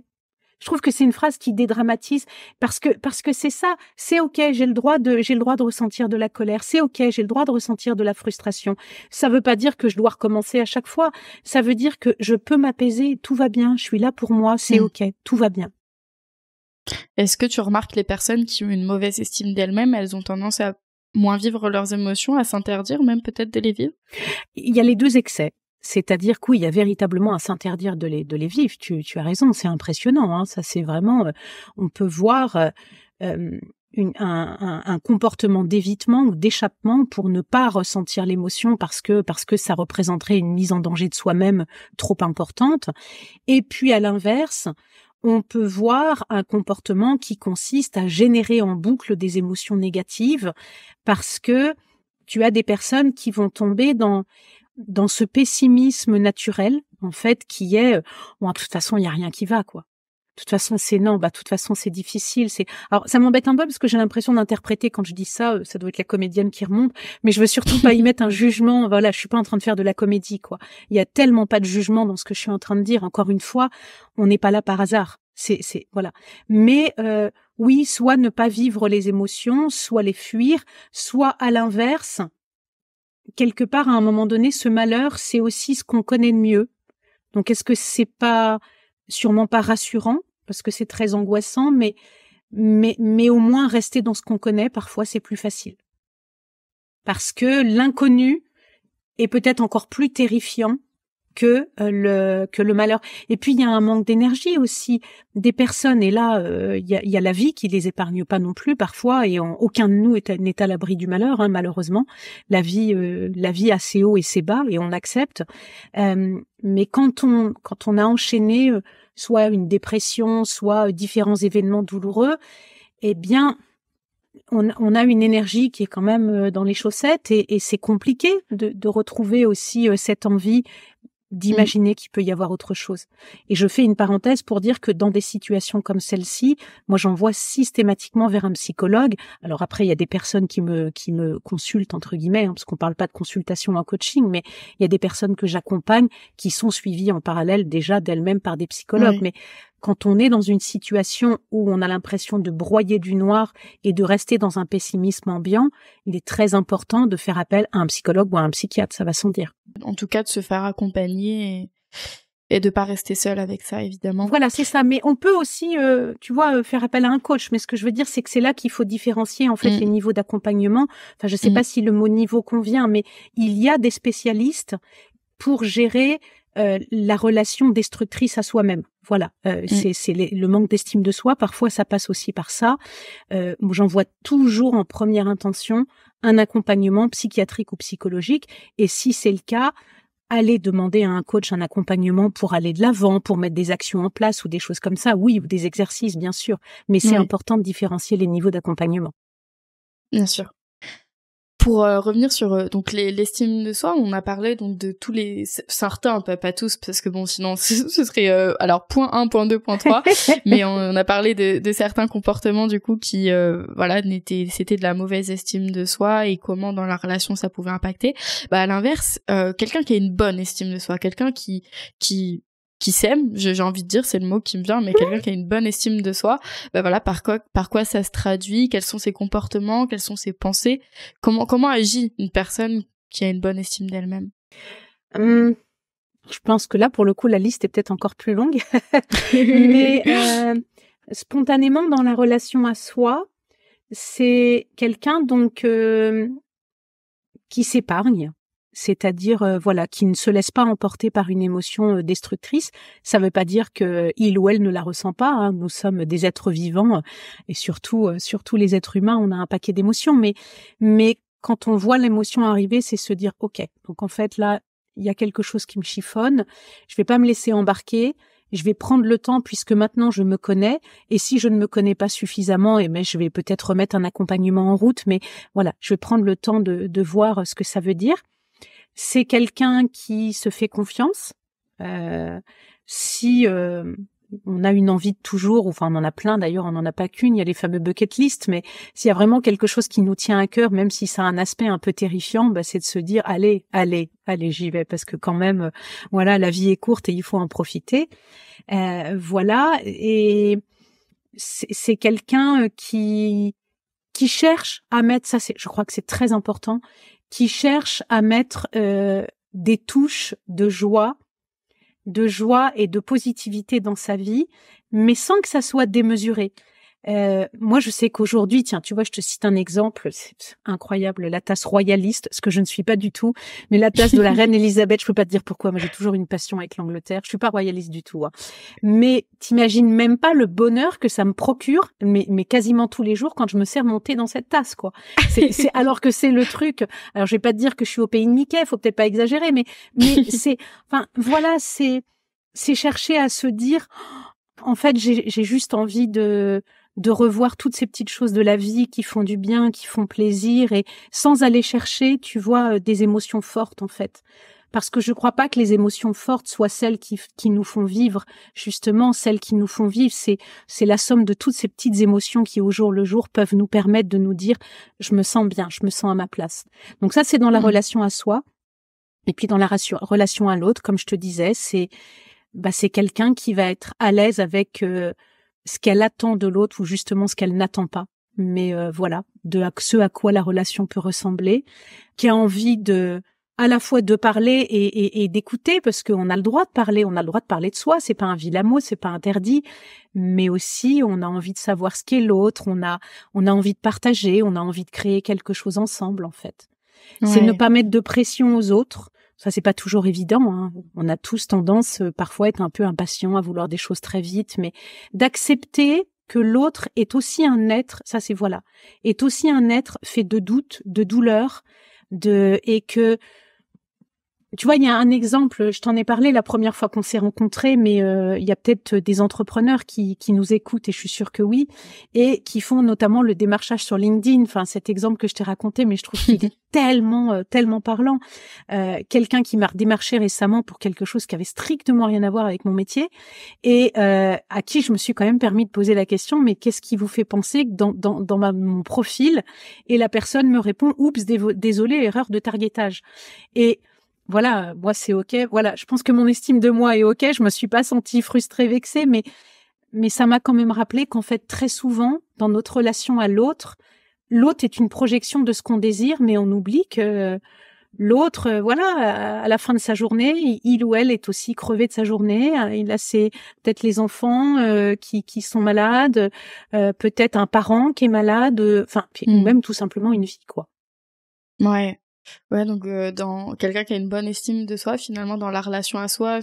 Je trouve que c'est une phrase qui dédramatise parce que c'est ça, c'est OK, j'ai le droit de ressentir de la colère, c'est OK, j'ai le droit de ressentir de la frustration. Ça veut pas dire que je dois recommencer à chaque fois, ça veut dire que je peux m'apaiser, tout va bien, je suis là pour moi, c'est OK, tout va bien. Est-ce que tu remarques les personnes qui ont une mauvaise estime d'elles-mêmes, elles ont tendance à moins vivre leurs émotions, à s'interdire même peut-être de les vivre? Il y a les deux excès. C'est-à-dire qu'il y a véritablement à s'interdire de les vivre. Tu as raison, c'est impressionnant. Hein, ça, c'est vraiment. On peut voir un comportement d'évitement ou d'échappement pour ne pas ressentir l'émotion parce que ça représenterait une mise en danger de soi-même trop importante. Et puis à l'inverse, on peut voir un comportement qui consiste à générer en boucle des émotions négatives parce que tu as des personnes qui vont tomber dans ce pessimisme naturel, en fait, qui est, bon, de toute façon, il n'y a rien qui va, quoi. De toute façon, de toute façon, c'est difficile, alors, ça m'embête un peu parce que j'ai l'impression d'interpréter quand je dis ça, ça doit être la comédienne qui remonte, mais je veux surtout pas y mettre un jugement, voilà, je suis pas en train de faire de la comédie, quoi. Il y a tellement pas de jugement dans ce que je suis en train de dire, encore une fois, on n'est pas là par hasard. Voilà. Mais, oui, soit ne pas vivre les émotions, soit les fuir, soit à l'inverse, quelque part, à un moment donné, ce malheur, c'est aussi ce qu'on connaît de mieux. Donc, est-ce que c'est pas, sûrement pas rassurant, parce que c'est très angoissant, mais au moins rester dans ce qu'on connaît, parfois, c'est plus facile. Parce que l'inconnu est peut-être encore plus terrifiant que le malheur. Et puis il y a un manque d'énergie aussi des personnes, et là il y a la vie qui les épargne pas non plus parfois, et aucun de nous n'est à l'abri du malheur, hein, malheureusement. La vie a ses hauts et ses bas et on l'accepte. Mais quand on a enchaîné soit une dépression, soit différents événements douloureux, eh bien on a une énergie qui est quand même dans les chaussettes, et c'est compliqué de retrouver aussi cette envie d'imaginer qu'il peut y avoir autre chose. Et je fais une parenthèse pour dire que dans des situations comme celle-ci, moi j'envoie systématiquement vers un psychologue. Alors après, il y a des personnes qui me consultent, entre guillemets, hein, parce qu'on parle pas de consultation en coaching, mais il y a des personnes que j'accompagne qui sont suivies en parallèle déjà d'elles-mêmes par des psychologues. Oui. Mais quand on est dans une situation où on a l'impression de broyer du noir et de rester dans un pessimisme ambiant, il est très important de faire appel à un psychologue ou à un psychiatre, ça va sans dire. En tout cas, de se faire accompagner et de pas rester seul avec ça, évidemment. Voilà, c'est ça. Mais on peut aussi, faire appel à un coach. Mais ce que je veux dire, c'est que c'est là qu'il faut différencier, en fait, les niveaux d'accompagnement. Enfin, je sais pas si le mot niveau convient, mais il y a des spécialistes pour gérer la relation destructrice à soi-même. Voilà, c'est le manque d'estime de soi. Parfois, ça passe aussi par ça. J'envoie toujours en première intention un accompagnement psychiatrique ou psychologique. Et si c'est le cas, allez demander à un coach un accompagnement pour aller de l'avant, pour mettre des actions en place ou des choses comme ça. Oui, ou des exercices, bien sûr. Mais c'est important de différencier les niveaux d'accompagnement. Bien sûr. Pour revenir sur donc l'estime de soi, on a parlé donc de tous les certains, pas tous, parce que bon sinon ce serait alors point 1, point 2, point 3, mais on a parlé de certains comportements du coup qui c'était de la mauvaise estime de soi et comment dans la relation ça pouvait impacter. À l'inverse, quelqu'un qui a une bonne estime de soi, quelqu'un qui s'aime, j'ai envie de dire, c'est le mot qui me vient, mais quelqu'un qui a une bonne estime de soi, par quoi ça se traduit, quels sont ses comportements, quelles sont ses pensées, comment agit une personne qui a une bonne estime d'elle-même? Je pense que là, pour le coup, la liste est peut-être encore plus longue, mais spontanément, dans la relation à soi, c'est quelqu'un donc qui s'épargne, c'est-à-dire voilà, qui ne se laisse pas emporter par une émotion destructrice. Ça ne veut pas dire que il ou elle ne la ressent pas, hein. Nous sommes des êtres vivants et surtout les êtres humains, on a un paquet d'émotions, mais quand on voit l'émotion arriver, c'est se dire OK. Donc en fait là, il y a quelque chose qui me chiffonne, je vais pas me laisser embarquer. Je vais prendre le temps puisque maintenant je me connais, et si je ne me connais pas suffisamment, je vais peut-être remettre un accompagnement en route, mais voilà, je vais prendre le temps de voir ce que ça veut dire. C'est quelqu'un qui se fait confiance. Si on a une envie de toujours, enfin on en a plein d'ailleurs, on n'en a pas qu'une, il y a les fameux bucket list, mais s'il y a vraiment quelque chose qui nous tient à cœur, même si ça a un aspect un peu terrifiant, c'est de se dire allez, j'y vais, parce que quand même, voilà, la vie est courte et il faut en profiter. Voilà, et c'est quelqu'un qui cherche à mettre, je crois que c'est très important, qui cherche à mettre des touches de joie et de positivité dans sa vie, mais sans que ça soit démesuré. Moi, je sais qu'aujourd'hui, tiens, tu vois, je te cite un exemple, c'est incroyable, la tasse royaliste, ce que je ne suis pas du tout, mais la tasse de la reine Elisabeth, je peux pas te dire pourquoi, moi j'ai toujours une passion avec l'Angleterre, je suis pas royaliste du tout, hein. Mais t'imagines même pas le bonheur que ça me procure, mais quasiment tous les jours quand je me sers mon thé dans cette tasse, quoi. C'est alors que c'est le truc. Alors je vais pas te dire que je suis au pays de Mickey, faut peut-être pas exagérer, mais c'est, enfin voilà, c'est chercher à se dire, en fait, j'ai juste envie de revoir toutes ces petites choses de la vie qui font du bien, qui font plaisir, et sans aller chercher, tu vois, des émotions fortes, en fait. Parce que je crois pas que les émotions fortes soient celles qui nous font vivre. Justement, celles qui nous font vivre, c'est la somme de toutes ces petites émotions qui, au jour le jour, peuvent nous permettre de nous dire, je me sens bien, je me sens à ma place. Donc ça, c'est dans la relation à soi. Et puis dans la relation à l'autre, comme je te disais, c'est quelqu'un qui va être à l'aise avec ce qu'elle attend de l'autre ou justement ce qu'elle n'attend pas. Mais voilà, ce à quoi la relation peut ressembler, qui a envie à la fois de parler et d'écouter, parce qu'on a le droit de parler, on a le droit de parler de soi, c'est pas un vilain mot, c'est pas interdit, mais aussi on a envie de savoir ce qu'est l'autre, on a envie de partager, on a envie de créer quelque chose ensemble, en fait. Ouais. C'est ne pas mettre de pression aux autres. Ça, c'est pas toujours évident, hein. On a tous tendance, parfois, à être un peu impatient, à vouloir des choses très vite, mais d'accepter que l'autre est aussi un être, est aussi un être fait de doutes, de douleurs, et que, tu vois, il y a un exemple, je t'en ai parlé la première fois qu'on s'est rencontrés, mais il y a peut-être des entrepreneurs qui nous écoutent, et je suis sûre que oui, et qui font notamment le démarchage sur LinkedIn. Enfin, cet exemple que je t'ai raconté, mais je trouve qu'il est tellement parlant. Quelqu'un qui m'a démarché récemment pour quelque chose qui avait strictement rien à voir avec mon métier, et à qui je me suis quand même permis de poser la question, mais qu'est-ce qui vous fait penser que dans mon profil, et la personne me répond, oups, désolé, erreur de targetage. Et voilà, moi c'est OK. Voilà, je pense que mon estime de moi est OK. Je me suis pas sentie frustrée, vexée, mais ça m'a quand même rappelé qu'en fait, très souvent, dans notre relation à l'autre est une projection de ce qu'on désire, mais on oublie que l'autre, à la fin de sa journée, il ou elle est aussi crevé de sa journée. Il a peut-être les enfants qui sont malades, peut-être un parent qui est malade, ou même tout simplement une vie, quoi. Ouais, donc dans quelqu'un qui a une bonne estime de soi, finalement, dans la relation à soi,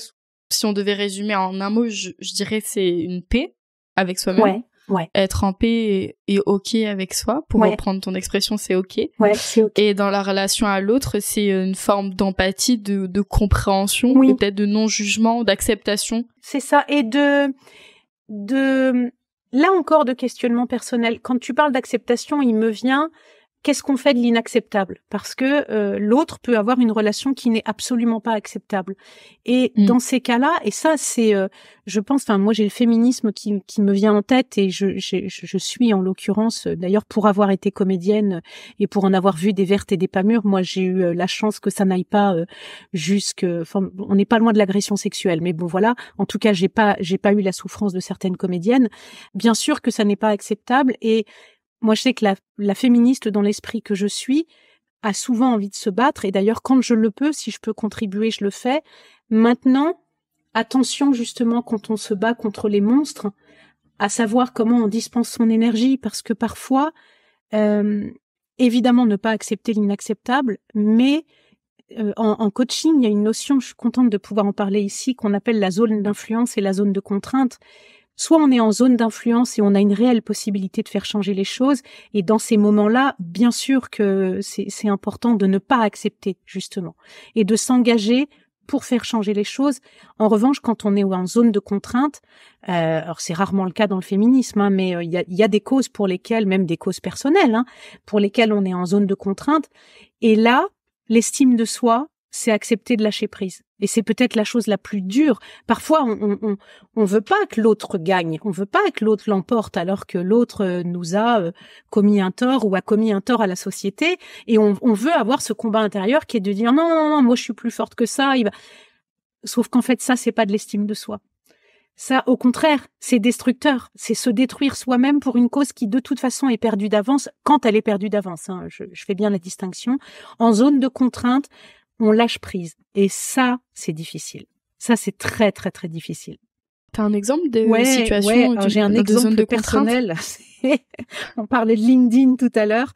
si on devait résumer en un mot, je dirais c'est une paix avec soi-même. Ouais. Être en paix et OK avec soi, pour reprendre ton expression, c'est OK. Ouais, c'est OK. Et dans la relation à l'autre, c'est une forme d'empathie, de compréhension, peut-être de non-jugement, d'acceptation. C'est ça, et de là encore de questionnement personnel. Quand tu parles d'acceptation, il me vient... Qu'est-ce qu'on fait de l'inacceptable? Parce que l'autre peut avoir une relation qui n'est absolument pas acceptable. Et dans ces cas-là, et ça c'est, je pense, moi j'ai le féminisme qui me vient en tête, et je suis en l'occurrence, d'ailleurs pour avoir été comédienne et pour en avoir vu des vertes et des pas mûres, moi j'ai eu la chance que ça n'aille pas on n'est pas loin de l'agression sexuelle, mais bon voilà, en tout cas j'ai pas eu la souffrance de certaines comédiennes. Bien sûr que ça n'est pas acceptable, et moi, je sais que la féministe dans l'esprit que je suis a souvent envie de se battre, et d'ailleurs, quand je le peux, si je peux contribuer, je le fais. Maintenant, attention justement quand on se bat contre les monstres, à savoir comment on dispense son énergie, parce que parfois, évidemment, ne pas accepter l'inacceptable, mais en coaching, il y a une notion, je suis contente de pouvoir en parler ici, qu'on appelle la zone d'influence et la zone de contrainte. Soit on est en zone d'influence et on a une réelle possibilité de faire changer les choses. Et dans ces moments-là, bien sûr que c'est important de ne pas accepter, justement, et de s'engager pour faire changer les choses. En revanche, quand on est en zone de contrainte, alors c'est rarement le cas dans le féminisme, hein, mais il y a des causes pour lesquelles, même des causes personnelles, hein, pour lesquelles on est en zone de contrainte. Et là, l'estime de soi, c'est accepter de lâcher prise. Et c'est peut-être la chose la plus dure. Parfois, on veut pas que l'autre gagne. On veut pas que l'autre l'emporte alors que l'autre nous a commis un tort ou a commis un tort à la société. Et on veut avoir ce combat intérieur qui est de dire non, moi je suis plus forte que ça. Sauf qu'en fait, ça, c'est pas de l'estime de soi. Ça, au contraire, c'est destructeur. C'est se détruire soi-même pour une cause qui, de toute façon, est perdue d'avance quand elle est perdue d'avance. Hein. Je fais bien la distinction. En zone de contrainte, on lâche prise. Et ça, c'est difficile. Ça, c'est très, très, très difficile. T'as un exemple de situation j'ai un exemple de personnel. On parlait de LinkedIn tout à l'heure.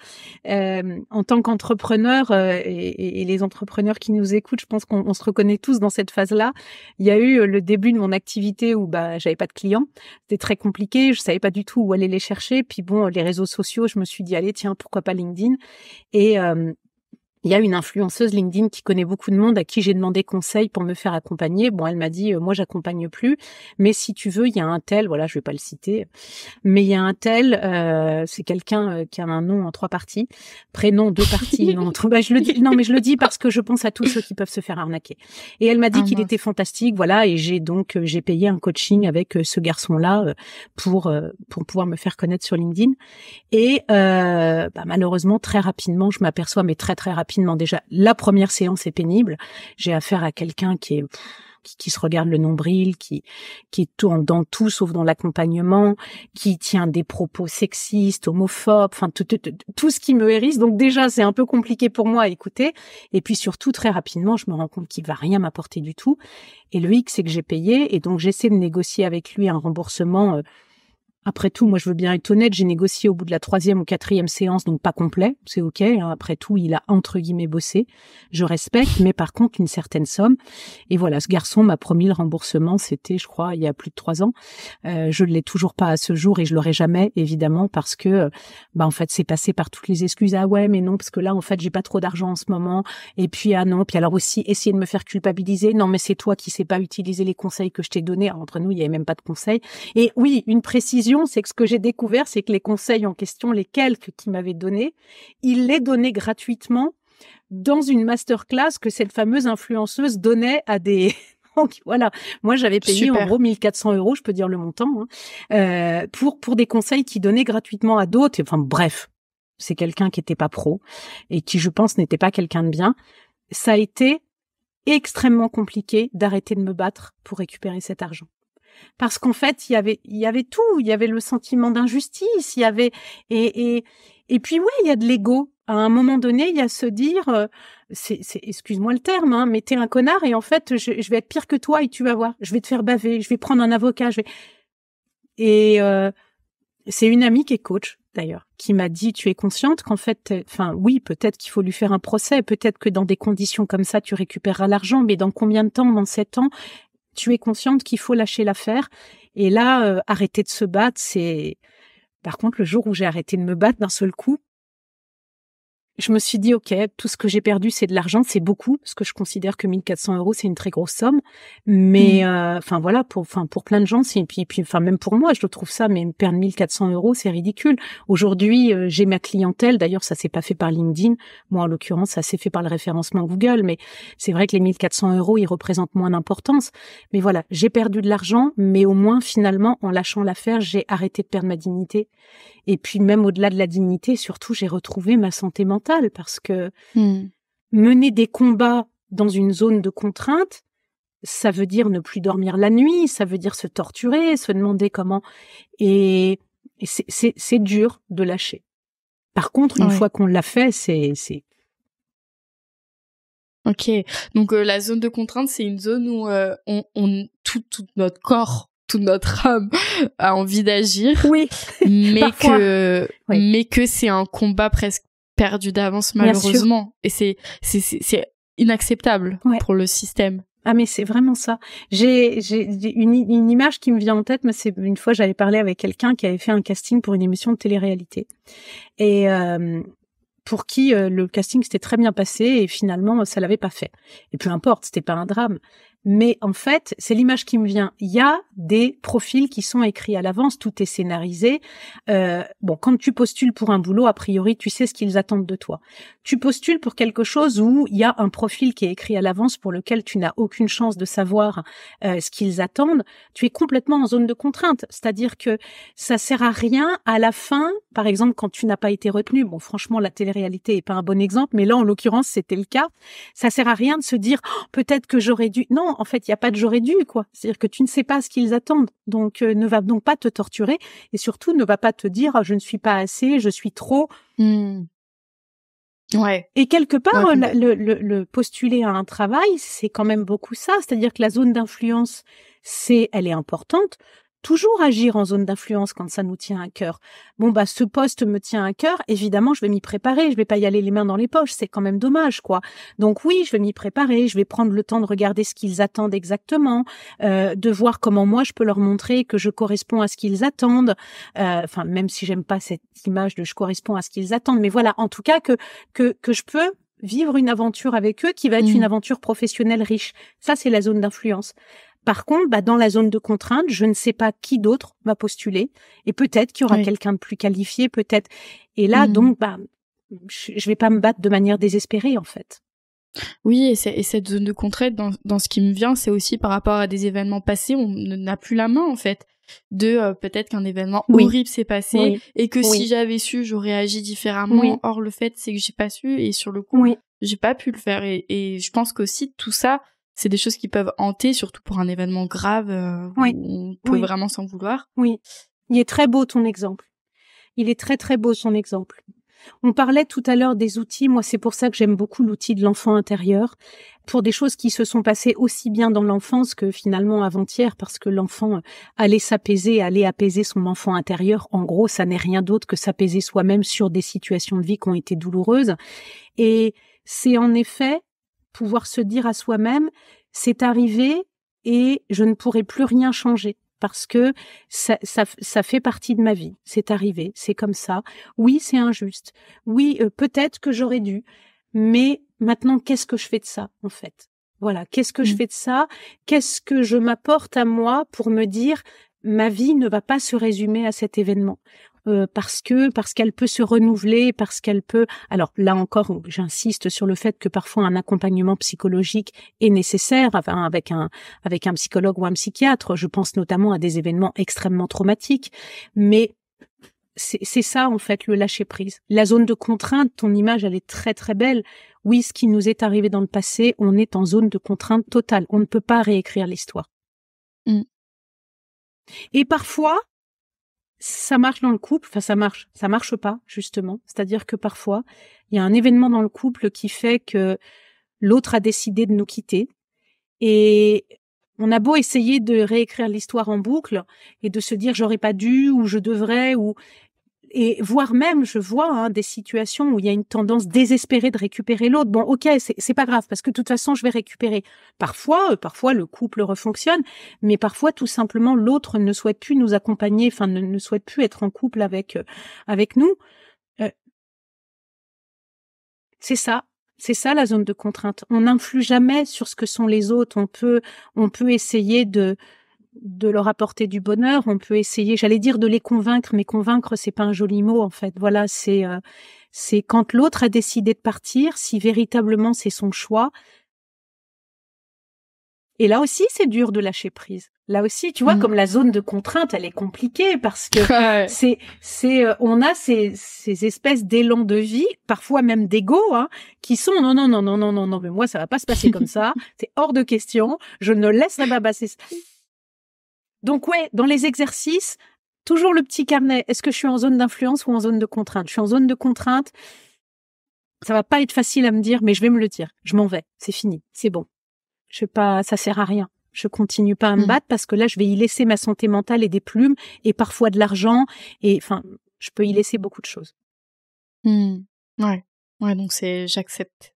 En tant qu'entrepreneur, et les entrepreneurs qui nous écoutent, je pense qu'on se reconnaît tous dans cette phase-là. Il y a eu le début de mon activité où j'avais pas de clients. C'était très compliqué. Je savais pas du tout où aller les chercher. Puis bon, les réseaux sociaux, je me suis dit, allez, tiens, pourquoi pas LinkedIn? Et il y a une influenceuse LinkedIn qui connaît beaucoup de monde à qui j'ai demandé conseil pour me faire accompagner. Bon, elle m'a dit, moi, j'accompagne plus. Mais si tu veux, il y a un tel, voilà, je vais pas le citer, mais il y a un tel, c'est quelqu'un qui a un nom en 3 parties. Prénom, 2 parties. Je le dis, mais je le dis parce que je pense à tous ceux qui peuvent se faire arnaquer. Et elle m'a dit qu'il était fantastique, voilà, et j'ai payé un coaching avec ce garçon-là pour pouvoir me faire connaître sur LinkedIn. Et malheureusement, très rapidement, je m'aperçois, mais très très rapidement, déjà, la première séance est pénible. J'ai affaire à quelqu'un qui se regarde le nombril, qui est dans tout sauf dans l'accompagnement, qui tient des propos sexistes, homophobes, enfin tout ce qui me hérisse. Donc déjà, c'est un peu compliqué pour moi à écouter. Et puis surtout, très rapidement, je me rends compte qu'il va rien m'apporter du tout. Et le hic, c'est que j'ai payé. Et donc, j'essaie de négocier avec lui un remboursement. Après tout, moi, je veux bien être honnête, j'ai négocié au bout de la 3e ou 4e séance, donc pas complet, c'est OK. Hein. Après tout, il a entre guillemets bossé. Je respecte, mais par contre, une certaine somme. Et voilà, ce garçon m'a promis le remboursement, c'était, je crois, il y a plus de 3 ans. Je ne l'ai toujours pas à ce jour et je l'aurai jamais, évidemment, parce que, en fait, c'est passé par toutes les excuses. Ah ouais, mais non, parce que là, en fait, j'ai pas trop d'argent en ce moment. Et puis, ah non, puis alors aussi, essayer de me faire culpabiliser. Non, mais c'est toi qui sais pas utiliser les conseils que je t'ai donnés. Alors, entre nous, il y avait même pas de conseils. Et oui, une précision, c'est que ce que j'ai découvert, c'est que les conseils en question, les quelques qu'il m'avait donnés, il les donnait gratuitement dans une masterclass que cette fameuse influenceuse donnait à des... Donc voilà, moi j'avais payé en gros 1 400 €, je peux dire le montant, hein, pour des conseils qu'il donnait gratuitement à d'autres. Enfin bref, c'est quelqu'un qui était pas pro et qui, je pense, n'était pas quelqu'un de bien. Ça a été extrêmement compliqué d'arrêter de me battre pour récupérer cet argent. Parce qu'en fait, il y avait tout, il y avait le sentiment d'injustice, il y avait et puis ouais, il y a de l'ego. À un moment donné, il y a se dire c'est excuse-moi le terme, hein, mais t'es un connard et en fait, je vais être pire que toi et tu vas voir, je vais te faire baver, je vais prendre un avocat, et c'est une amie qui est coach d'ailleurs qui m'a dit, tu es consciente qu'en fait, oui, peut-être qu'il faut lui faire un procès, peut-être que dans des conditions comme ça, tu récupéreras l'argent, mais dans combien de temps, dans 7 ans? Tu es consciente qu'il faut lâcher l'affaire. Et là, arrêter de se battre, c'est... Par contre, le jour où j'ai arrêté de me battre d'un seul coup, je me suis dit, OK, tout ce que j'ai perdu, c'est de l'argent, c'est beaucoup, parce que je considère que 1 400 €, c'est une très grosse somme. Mais, voilà, pour plein de gens, puis, même pour moi, je trouve ça, mais perdre 1 400 €, c'est ridicule. Aujourd'hui, j'ai ma clientèle. D'ailleurs, ça s'est pas fait par LinkedIn. Moi, en l'occurrence, ça s'est fait par le référencement Google. Mais c'est vrai que les 1 400 €, ils représentent moins d'importance. Mais voilà, j'ai perdu de l'argent, mais au moins, finalement, en lâchant l'affaire, j'ai arrêté de perdre ma dignité. Et puis, même au-delà de la dignité, surtout, j'ai retrouvé ma santé mentale parce que mener des combats dans une zone de contrainte, ça veut dire ne plus dormir la nuit, ça veut dire se torturer, se demander comment. Et c'est dur de lâcher. Par contre, une fois qu'on l'a fait, c'est... Ok, donc la zone de contrainte, c'est une zone où on tout notre corps, toute notre âme a envie d'agir, oui, mais que c'est un combat presque perdu d'avance malheureusement. Et c'est inacceptable pour le système. Ah mais c'est vraiment ça. J'ai une image qui me vient en tête, mais c'est une fois j'avais parlé avec quelqu'un qui avait fait un casting pour une émission de télé-réalité et pour qui le casting s'était très bien passé et finalement ça l'avait pas fait. Et peu importe, c'était pas un drame. Mais en fait, c'est l'image qui me vient. Il y a des profils qui sont écrits à l'avance, tout est scénarisé. Bon, quand tu postules pour un boulot, a priori, tu sais ce qu'ils attendent de toi. Tu postules pour quelque chose où il y a un profil qui est écrit à l'avance pour lequel tu n'as aucune chance de savoir ce qu'ils attendent. Tu es complètement en zone de contrainte. C'est-à-dire que ça sert à rien à la fin, par exemple, quand tu n'as pas été retenu. Bon, franchement, la télé-réalité est pas un bon exemple, mais là, en l'occurrence, c'était le cas. Ça sert à rien de se dire peut-être que j'aurais dû. Non. En fait, il n'y a pas de j'aurais dû, quoi. C'est-à-dire que tu ne sais pas ce qu'ils attendent. Donc, ne va donc pas te torturer et surtout ne va pas te dire je ne suis pas assez, je suis trop. Ouais. Et quelque part, le postuler à un travail, c'est quand même beaucoup ça. C'est-à-dire que la zone d'influence, elle est importante. Toujours agir en zone d'influence quand ça nous tient à cœur. Bon, bah, ce poste me tient à cœur. Évidemment, je vais m'y préparer. Je vais pas y aller les mains dans les poches. C'est quand même dommage, quoi. Donc oui, je vais m'y préparer. Je vais prendre le temps de regarder ce qu'ils attendent exactement, de voir comment moi je peux leur montrer que je corresponds à ce qu'ils attendent. Enfin, même si j'aime pas cette image de je corresponds à ce qu'ils attendent, mais voilà, en tout cas que je peux vivre une aventure avec eux qui va être une aventure professionnelle riche. Ça, c'est la zone d'influence. Par contre, dans la zone de contrainte, je ne sais pas qui d'autre va postuler et peut-être qu'il y aura quelqu'un de plus qualifié, peut-être. Et là, donc, je vais pas me battre de manière désespérée, en fait. Oui, et cette zone de contrainte, dans ce qui me vient, c'est aussi par rapport à des événements passés, on n'a plus la main, en fait, de peut-être qu'un événement horrible s'est passé et que si j'avais su, j'aurais agi différemment. Or, le fait, c'est que j'ai pas su et sur le coup, j'ai pas pu le faire. Et je pense qu'aussi, tout ça, c'est des choses qui peuvent hanter, surtout pour un événement grave où on peut vraiment s'en vouloir. Oui, il est très beau ton exemple. Il est très très beau son exemple. On parlait tout à l'heure des outils. Moi, c'est pour ça que j'aime beaucoup l'outil de l'enfant intérieur, pour des choses qui se sont passées aussi bien dans l'enfance que finalement avant-hier, parce que l'enfant allait s'apaiser, allait apaiser son enfant intérieur. En gros, ça n'est rien d'autre que s'apaiser soi-même sur des situations de vie qui ont été douloureuses. Et c'est en effet pouvoir se dire à soi-même, c'est arrivé et je ne pourrai plus rien changer parce que ça fait partie de ma vie. C'est arrivé, c'est comme ça. Oui, c'est injuste. Oui, peut-être que j'aurais dû. Mais maintenant, qu'est-ce que je fais de ça, en fait? Voilà, qu'est-ce que je fais de ça? Qu'est-ce que je m'apporte à moi pour me dire, ma vie ne va pas se résumer à cet événement? Parce qu'elle peut se renouveler, parce qu'elle peut. Alors là encore, j'insiste sur le fait que parfois un accompagnement psychologique est nécessaire, enfin, avec un psychologue ou un psychiatre. Je pense notamment à des événements extrêmement traumatiques, mais c'est ça en fait le lâcher prise. La zone de contrainte, ton image, elle est très très belle. Oui, ce qui nous est arrivé dans le passé, on est en zone de contrainte totale. On ne peut pas réécrire l'histoire. Et parfois, ça marche dans le couple, enfin ça marche pas justement. C'est-à-dire que parfois, il y a un événement dans le couple qui fait que l'autre a décidé de nous quitter et on a beau essayer de réécrire l'histoire en boucle et de se dire j'aurais pas dû ou je devrais et voire même je vois des situations où il y a une tendance désespérée de récupérer l'autre. Bon, ok, c'est pas grave parce que de toute façon je vais récupérer. Parfois le couple refonctionne, mais parfois tout simplement l'autre ne souhaite plus nous accompagner, enfin ne souhaite plus être en couple avec nous. C'est ça la zone de contrainte. On n'influe jamais sur ce que sont les autres. On peut essayer de leur apporter du bonheur, on peut essayer, j'allais dire de les convaincre, mais convaincre, c'est pas un joli mot, en fait. Voilà, c'est quand l'autre a décidé de partir, si véritablement c'est son choix. Et là aussi, c'est dur de lâcher prise. Là aussi, tu vois, comme la zone de contrainte, elle est compliquée parce que on a ces espèces d'élans de vie, parfois même d'ego, qui sont non, mais moi, ça va pas se passer comme ça. C'est hors de question. Je ne laisserai pas passer ça. Donc dans les exercices, toujours le petit carnet. Est-ce que je suis en zone d'influence ou en zone de contrainte? Je suis en zone de contrainte. Ça va pas être facile à me dire, mais je vais me le dire. Je m'en vais. C'est fini. C'est bon. Ça sert à rien. Je continue pas à me battre parce que là, je vais y laisser ma santé mentale et des plumes et parfois de l'argent et enfin, je peux y laisser beaucoup de choses. Ouais, donc j'accepte.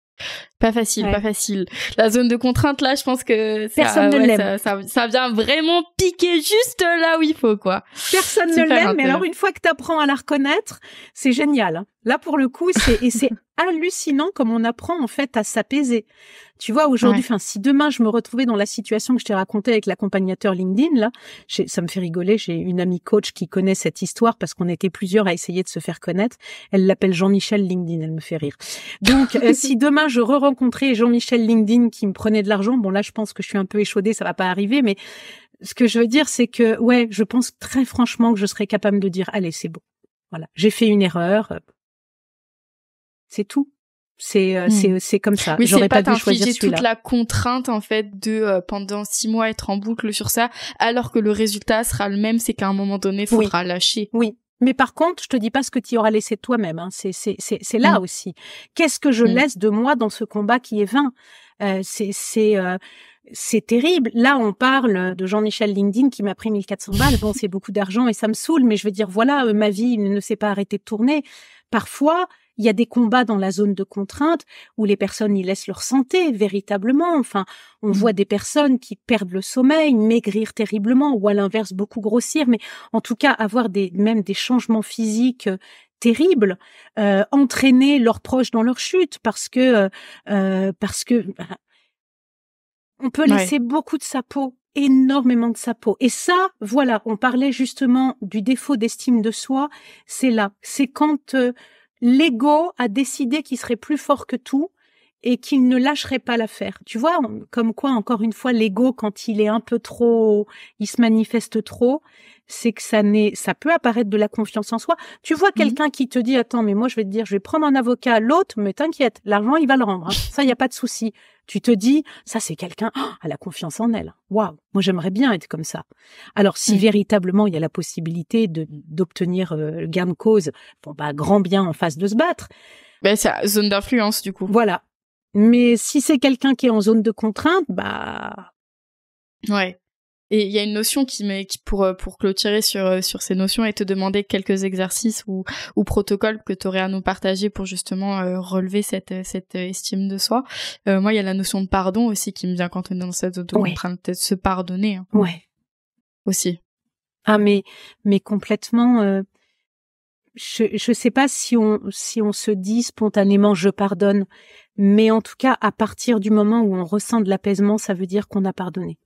Pas facile, Ouais. pas facile. La zone de contrainte, là, je pense que Personne ne l'aime. ça vient vraiment piquer juste là où il faut, quoi. Personne ne Super l'aime, mais intéressant. alors une fois que tu apprends à la reconnaître, c'est génial. Hein. Là, pour le coup, c'est hallucinant comme on apprend en fait à s'apaiser. Tu vois, aujourd'hui, si demain je me retrouvais dans la situation que je t'ai racontée avec l'accompagnateur LinkedIn, là, ça me fait rigoler. J'ai une amie coach qui connaît cette histoire parce qu'on était plusieurs à essayer de se faire connaître. Elle l'appelle Jean-Michel LinkedIn. Elle me fait rire. Donc, si demain je re-rencontrais Jean-Michel LinkedIn qui me prenait de l'argent, bon là, je pense que je suis un peu échaudée, ça va pas arriver, mais ce que je veux dire, c'est que, ouais, je pense très franchement que je serais capable de dire, allez, c'est bon. Voilà. J'ai fait une erreur. C'est tout. C'est comme ça. Oui, J'aurais c'est pas pas dû choisir t'infliger celui-là. toute la contrainte, en fait, de pendant 6 mois être en boucle sur ça, alors que le résultat sera le même, c'est qu'à un moment donné, faudra lâcher. Oui. Mais par contre, je te dis pas ce que tu auras laissé de toi-même. Hein. C'est là aussi. Qu'est-ce que je laisse de moi dans ce combat qui est vain? C'est terrible. Là, on parle de Jean-Michel LinkedIn qui m'a pris 1400 balles. Bon, c'est beaucoup d'argent et ça me saoule, mais je veux dire, voilà, ma vie ne s'est pas arrêtée de tourner. Parfois, il y a des combats dans la zone de contrainte où les personnes y laissent leur santé véritablement. Enfin, on voit des personnes qui perdent le sommeil, maigrir terriblement ou à l'inverse beaucoup grossir, mais en tout cas avoir même des changements physiques terribles, entraîner leurs proches dans leur chute parce que on peut laisser beaucoup de sa peau, énormément de sa peau. Et ça, voilà, on parlait justement du défaut d'estime de soi, c'est là. C'est quand l'ego a décidé qu'il serait plus fort que tout et qu'il ne lâcherait pas l'affaire. Tu vois, comme quoi, encore une fois, l'ego, quand il est un peu trop, il se manifeste trop, c'est que ça peut apparaître de la confiance en soi. Tu vois quelqu'un qui te dit, attends, mais moi, je vais te dire, je vais prendre un avocat, l'autre, mais t'inquiète, l'argent, il va le rendre. Hein. Ça, il y a pas de souci. Tu te dis, ça, c'est quelqu'un, a la confiance en elle. Waouh. Moi, j'aimerais bien être comme ça. Alors, si véritablement, il y a la possibilité d'obtenir gain de cause, bon, bah, grand bien en face de se battre. Ben, c'est la zone d'influence, du coup. Voilà. Mais si c'est quelqu'un qui est en zone de contrainte, bah... Ouais. Et il y a une notion qui pour clôturer sur ces notions et te demander quelques exercices ou protocoles que tu aurais à nous partager pour justement relever cette estime de soi. Moi, il y a la notion de pardon aussi qui me vient quand on est dans cette zone de contrainte, peut-être se pardonner. Hein. Ouais. Aussi. Ah, mais complètement... Je sais pas si on se dit spontanément je pardonne, mais en tout cas à partir du moment où on ressent de l'apaisement, ça veut dire qu'on a pardonné.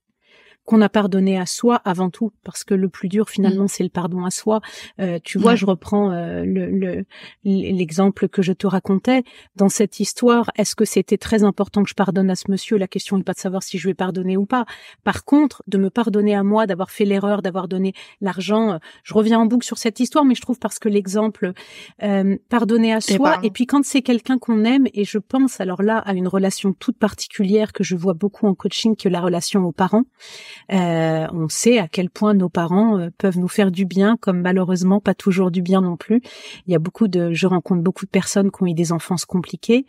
Qu'on a pardonné à soi avant tout, parce que le plus dur finalement c'est le pardon à soi. Tu vois, je reprends l'exemple que je te racontais dans cette histoire. Est-ce que c'était très important que je pardonne à ce monsieur? La question n'est pas de savoir si je vais pardonner ou pas. Par contre, de me pardonner à moi, d'avoir fait l'erreur, d'avoir donné l'argent. Je reviens en boucle sur cette histoire, mais je trouve parce que l'exemple pardonner à soi. Et puis quand c'est quelqu'un qu'on aime, et je pense alors là à une relation toute particulière que je vois beaucoup en coaching, que la relation aux parents. On sait à quel point nos parents peuvent nous faire du bien, comme malheureusement pas toujours du bien non plus. Je rencontre beaucoup de personnes qui ont eu des enfances compliquées.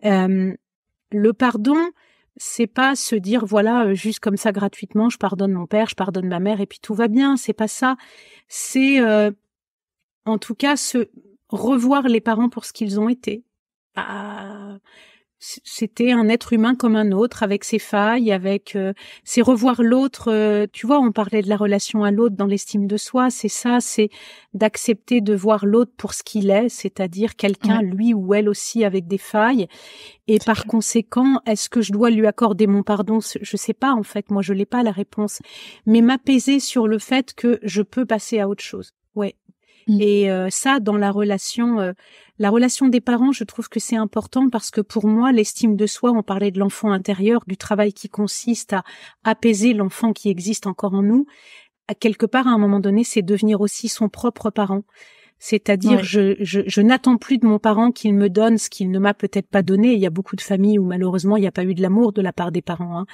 Le pardon, c'est pas se dire voilà juste comme ça gratuitement, je pardonne mon père, je pardonne ma mère et puis tout va bien. C'est pas ça. C'est en tout cas se revoir les parents pour ce qu'ils ont été. C'était un être humain comme un autre, avec ses failles, c'est revoir l'autre. Tu vois, on parlait de la relation à l'autre dans l'estime de soi. C'est ça, c'est d'accepter de voir l'autre pour ce qu'il est, c'est-à-dire quelqu'un, lui ou elle aussi, avec des failles. Et par conséquent, est-ce que je dois lui accorder mon pardon? Je sais pas, en fait. Moi, je l'ai pas la réponse. Mais m'apaiser sur le fait que je peux passer à autre chose. Ouais. Et ça, dans la relation des parents, je trouve que c'est important parce que pour moi, l'estime de soi, on parlait de l'enfant intérieur, du travail qui consiste à apaiser l'enfant qui existe encore en nous. À quelque part, à un moment donné, c'est devenir aussi son propre parent. C'est-à-dire, je n'attends plus de mon parent qu'il me donne ce qu'il ne m'a peut-être pas donné. Il y a beaucoup de familles où malheureusement, il n'y a pas eu de l'amour de la part des parents. Hein.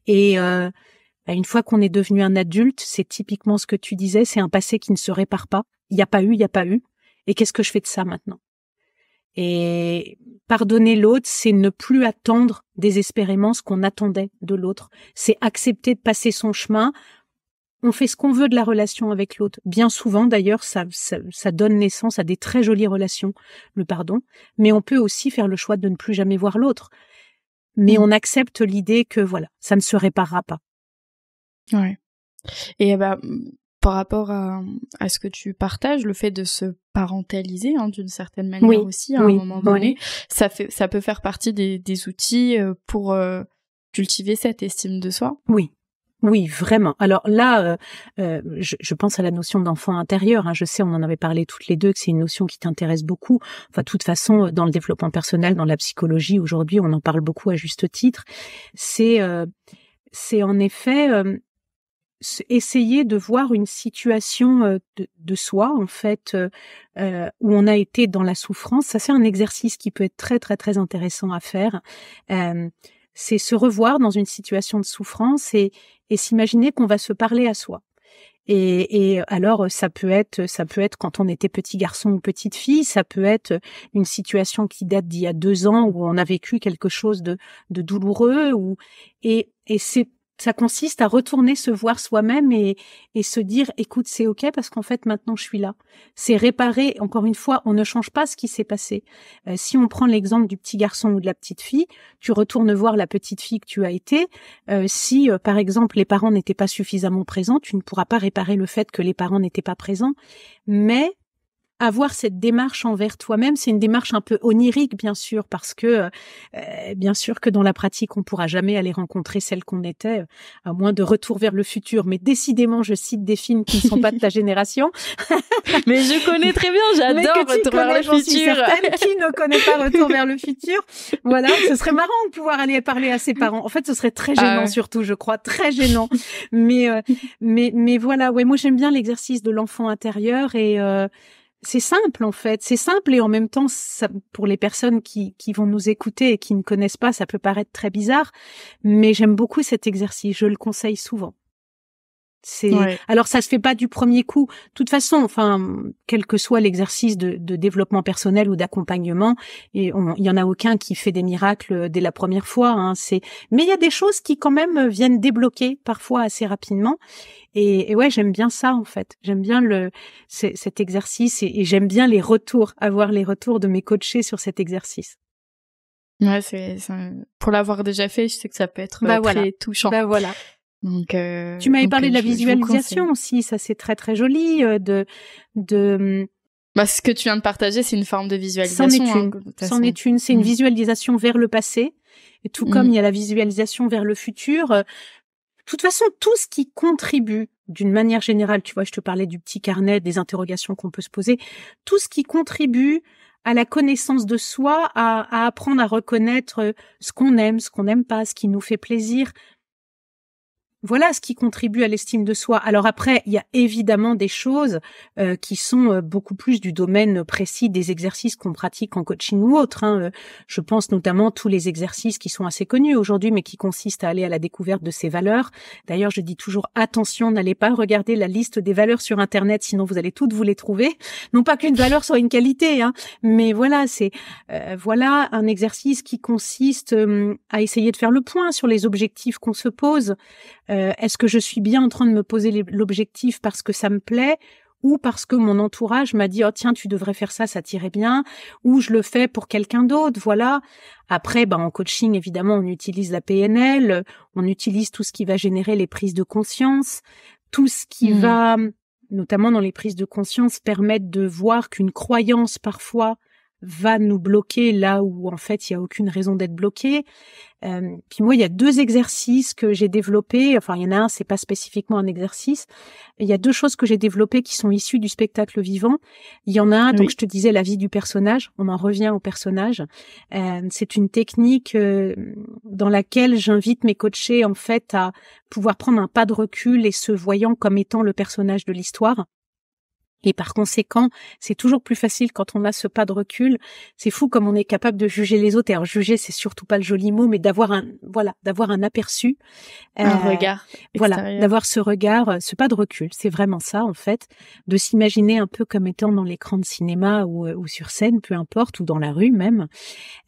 Et une fois qu'on est devenu un adulte, c'est typiquement ce que tu disais, c'est un passé qui ne se répare pas. Il n'y a pas eu. Et qu'est-ce que je fais de ça maintenant? Et pardonner l'autre, c'est ne plus attendre désespérément ce qu'on attendait de l'autre. C'est accepter de passer son chemin. On fait ce qu'on veut de la relation avec l'autre. Bien souvent, d'ailleurs, ça donne naissance à des très jolies relations, le pardon. Mais on peut aussi faire le choix de ne plus jamais voir l'autre. mais on accepte l'idée que voilà, ça ne se réparera pas. Ouais. Et par rapport à ce que tu partages, le fait de se parentaliser d'une certaine manière aussi à un moment donné, ça peut faire partie des outils pour cultiver cette estime de soi. Oui, vraiment. Alors là, je pense à la notion d'enfant intérieur. Je sais, on en avait parlé toutes les deux, que c'est une notion qui t'intéresse beaucoup. Enfin, de toute façon, dans le développement personnel, dans la psychologie, aujourd'hui, on en parle beaucoup à juste titre. C'est en effet essayer de voir une situation de soi, en fait, où on a été dans la souffrance. Ça, c'est un exercice qui peut être très, très, très intéressant à faire. C'est se revoir dans une situation de souffrance et s'imaginer qu'on va se parler à soi. Et alors ça peut être quand on était petit garçon ou petite fille, ça peut être une situation qui date d'il y a 2 ans où on a vécu quelque chose de douloureux et ça consiste à retourner se voir soi-même et se dire, écoute, c'est ok parce qu'en fait, maintenant, je suis là. C'est réparer. Encore une fois, on ne change pas ce qui s'est passé. Si on prend l'exemple du petit garçon ou de la petite fille, tu retournes voir la petite fille que tu as été. Si, par exemple, les parents n'étaient pas suffisamment présents, tu ne pourras pas réparer le fait que les parents n'étaient pas présents. Mais avoir cette démarche envers toi-même, c'est une démarche un peu onirique, bien sûr, parce que bien sûr que dans la pratique, on pourra jamais aller rencontrer celle qu'on était, à moins de Retour vers le futur. Mais décidément, je cite des films qui ne sont pas de ta génération. Mais je connais très bien, j'adore Retour vers le futur. Qui ne connaît pas Retour vers le futur? Voilà, ce serait marrant de pouvoir aller parler à ses parents. En fait, ce serait très gênant, surtout, je crois, très gênant. Mais voilà, ouais, moi j'aime bien l'exercice de l'enfant intérieur et c'est simple en fait, c'est simple et en même temps, ça, pour les personnes qui vont nous écouter et qui ne connaissent pas, ça peut paraître très bizarre, mais j'aime beaucoup cet exercice, je le conseille souvent. Alors ça se fait pas du premier coup. De toute façon, enfin, quel que soit l'exercice de développement personnel ou d'accompagnement, et il y en a aucun qui fait des miracles dès la première fois. Mais il y a des choses qui quand même viennent débloquer parfois assez rapidement. Et ouais, j'aime bien ça en fait. J'aime bien cet exercice et j'aime bien avoir les retours de mes coachés sur cet exercice. Ouais, pour l'avoir déjà fait, je sais que ça peut être très touchant. Voilà. Donc, tu m'avais parlé de la visualisation aussi, ça c'est très très joli ce que tu viens de partager, c'est une forme de visualisation. C'en est une, c'est une visualisation vers le passé, et tout comme il y a la visualisation vers le futur. De toute façon, tout ce qui contribue d'une manière générale, tu vois, je te parlais du petit carnet, des interrogations qu'on peut se poser, tout ce qui contribue à la connaissance de soi, à apprendre à reconnaître ce qu'on n'aime pas, ce qui nous fait plaisir. Voilà ce qui contribue à l'estime de soi. Alors après, il y a évidemment des choses qui sont beaucoup plus du domaine précis des exercices qu'on pratique en coaching ou autre. Je pense notamment à tous les exercices qui sont assez connus aujourd'hui, mais qui consistent à aller à la découverte de ses valeurs. D'ailleurs, je dis toujours attention, n'allez pas regarder la liste des valeurs sur Internet, sinon vous allez toutes vous les trouver. Non pas qu'une valeur soit une qualité, mais voilà, c'est voilà un exercice qui consiste à essayer de faire le point sur les objectifs qu'on se pose. Est-ce que je suis bien en train de me poser l'objectif parce que ça me plaît ou parce que mon entourage m'a dit « Oh tiens, tu devrais faire ça, ça t'irait bien » ou je le fais pour quelqu'un d'autre, voilà. Après, en coaching, évidemment, on utilise la PNL, on utilise tout ce qui va générer les prises de conscience, tout ce qui va, notamment dans les prises de conscience, permettre de voir qu'une croyance, parfois, va nous bloquer là où en fait il y a aucune raison d'être bloqué. Puis moi il y a 2 exercices que j'ai développés, enfin il y en a un, c'est pas spécifiquement un exercice. Il y a 2 choses que j'ai développées qui sont issues du spectacle vivant. Il y en a un, donc je te disais la vie du personnage, on en revient au personnage. C'est une technique dans laquelle j'invite mes coachés en fait à pouvoir prendre un pas de recul et se voyant comme étant le personnage de l'histoire. Et par conséquent, c'est toujours plus facile quand on a ce pas de recul. C'est fou comme on est capable de juger les autres. Et alors juger, c'est surtout pas le joli mot, mais d'avoir un aperçu, un regard. Voilà, d'avoir ce regard, ce pas de recul. C'est vraiment ça en fait, de s'imaginer un peu comme étant dans l'écran de cinéma ou sur scène, peu importe, ou dans la rue même.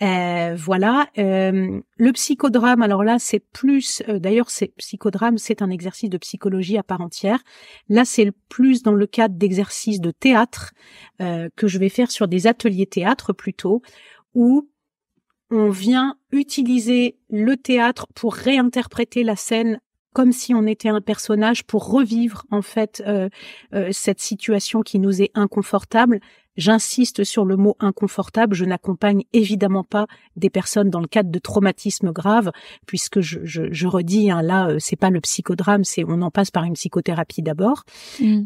Voilà. Le psychodrame, alors là, c'est plus. D'ailleurs, psychodrame, c'est un exercice de psychologie à part entière. Là, c'est plus dans le cadre d'exercices de théâtre que je vais faire sur des ateliers théâtre plutôt, où on vient utiliser le théâtre pour réinterpréter la scène comme si on était un personnage, pour revivre en fait cette situation qui nous est inconfortable. J'insiste sur le mot inconfortable. Je n'accompagne évidemment pas des personnes dans le cadre de traumatismes graves, puisque je redis, hein, là, c'est pas le psychodrame, on en passe par une psychothérapie d'abord.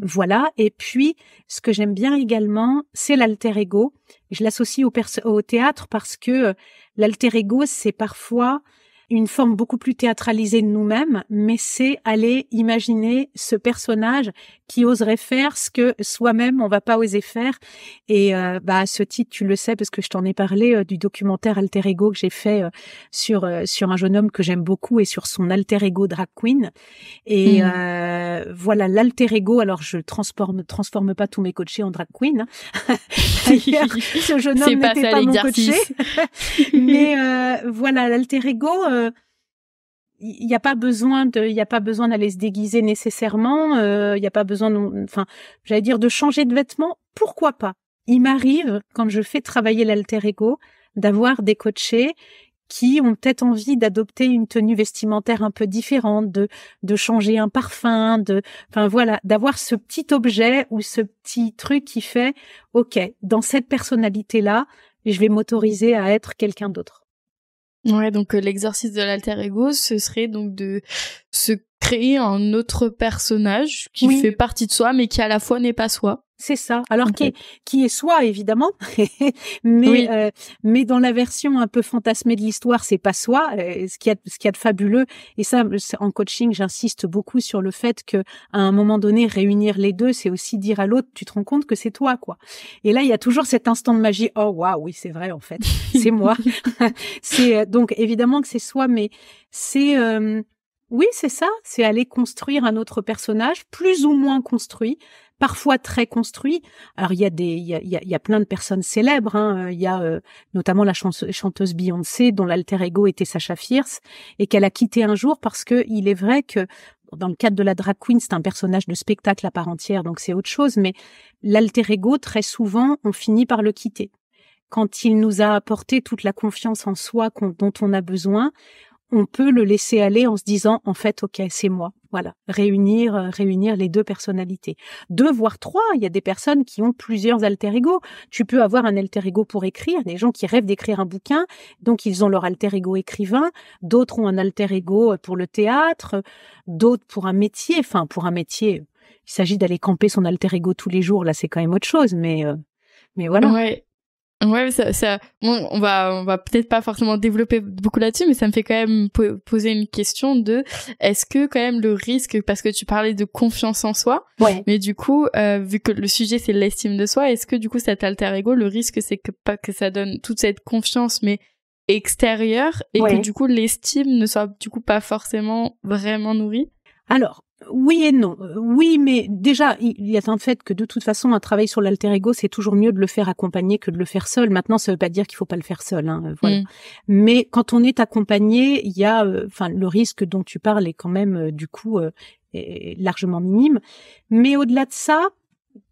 Voilà. Et puis, ce que j'aime bien également, c'est l'alter ego. Je l'associe au théâtre parce que l'alter ego, c'est parfois une forme beaucoup plus théâtralisée de nous-mêmes, mais c'est aller imaginer ce personnage qui oserait faire ce que soi-même on va pas oser faire. Et à ce titre, tu le sais parce que je t'en ai parlé du documentaire Alter Ego que j'ai fait sur un jeune homme que j'aime beaucoup et sur son alter ego drag queen. Et voilà, l'alter ego. Alors je transforme pas tous mes coachés en drag queen. Hein. D'ailleurs, ce jeune homme n'était pas mon coaché. Mais voilà, l'alter ego. Il n'y a pas besoin d'aller se déguiser nécessairement. Il n'y a pas besoin, j'allais dire de changer de vêtements. Pourquoi pas? Il m'arrive quand je fais travailler l'alter ego d'avoir des coachés qui ont peut-être envie d'adopter une tenue vestimentaire un peu différente, de changer un parfum, d'avoir ce petit objet ou ce petit truc qui fait, ok, dans cette personnalité-là, je vais m'autoriser à être quelqu'un d'autre. Ouais, donc l'exercice de l'alter ego, ce serait donc de se créer un autre personnage qui fait partie de soi, mais qui à la fois n'est pas soi. C'est ça. Alors qui est soi évidemment, mais dans la version un peu fantasmée de l'histoire, c'est pas soi. Ce qu'il y a de fabuleux, et ça en coaching, j'insiste beaucoup sur le fait que à un moment donné, réunir les deux, c'est aussi dire à l'autre, tu te rends compte que c'est toi, quoi. Et là, il y a toujours cet instant de magie. Oh waouh, oui, c'est vrai en fait, c'est moi. C'est donc évidemment que c'est soi, mais c'est oui, c'est ça. C'est aller construire un autre personnage, plus ou moins construit. Parfois très construit. Alors il y a plein de personnes célèbres. Hein. Il y a notamment la chanteuse Beyoncé dont l'alter ego était Sasha Fierce et qu'elle a quitté un jour parce que il est vrai que dans le cadre de la drag queen, c'est un personnage de spectacle à part entière, donc c'est autre chose. Mais l'alter ego, très souvent, on finit par le quitter. Quand il nous a apporté toute la confiance en soi dont on a besoin, on peut le laisser aller en se disant, en fait, ok, c'est moi. Voilà, réunir les deux personnalités. 2 voire 3, il y a des personnes qui ont plusieurs alter ego. Tu peux avoir un alter ego pour écrire, des gens qui rêvent d'écrire un bouquin, donc ils ont leur alter ego écrivain. D'autres ont un alter ego pour le théâtre, d'autres pour un métier. Enfin, pour un métier, il s'agit d'aller camper son alter ego tous les jours. Là, c'est quand même autre chose, mais voilà. Ouais, bon, on va peut-être pas forcément développer beaucoup là-dessus, mais ça me fait quand même poser une question est-ce que quand même le risque, parce que tu parlais de confiance en soi, mais du coup, vu que le sujet c'est l'estime de soi, est-ce que du coup cet alter ego, le risque c'est que ça donne toute cette confiance, mais extérieure, et que du coup l'estime ne soit du coup pas forcément vraiment nourrie? Alors, oui et non. Oui, mais déjà, il y a un fait que de toute façon, un travail sur l'alter ego, c'est toujours mieux de le faire accompagné que de le faire seul. Maintenant, ça veut pas dire qu'il faut pas le faire seul, hein, voilà. Mais quand on est accompagné, il y a, le risque dont tu parles est quand même, du coup, est largement minime. Mais au-delà de ça,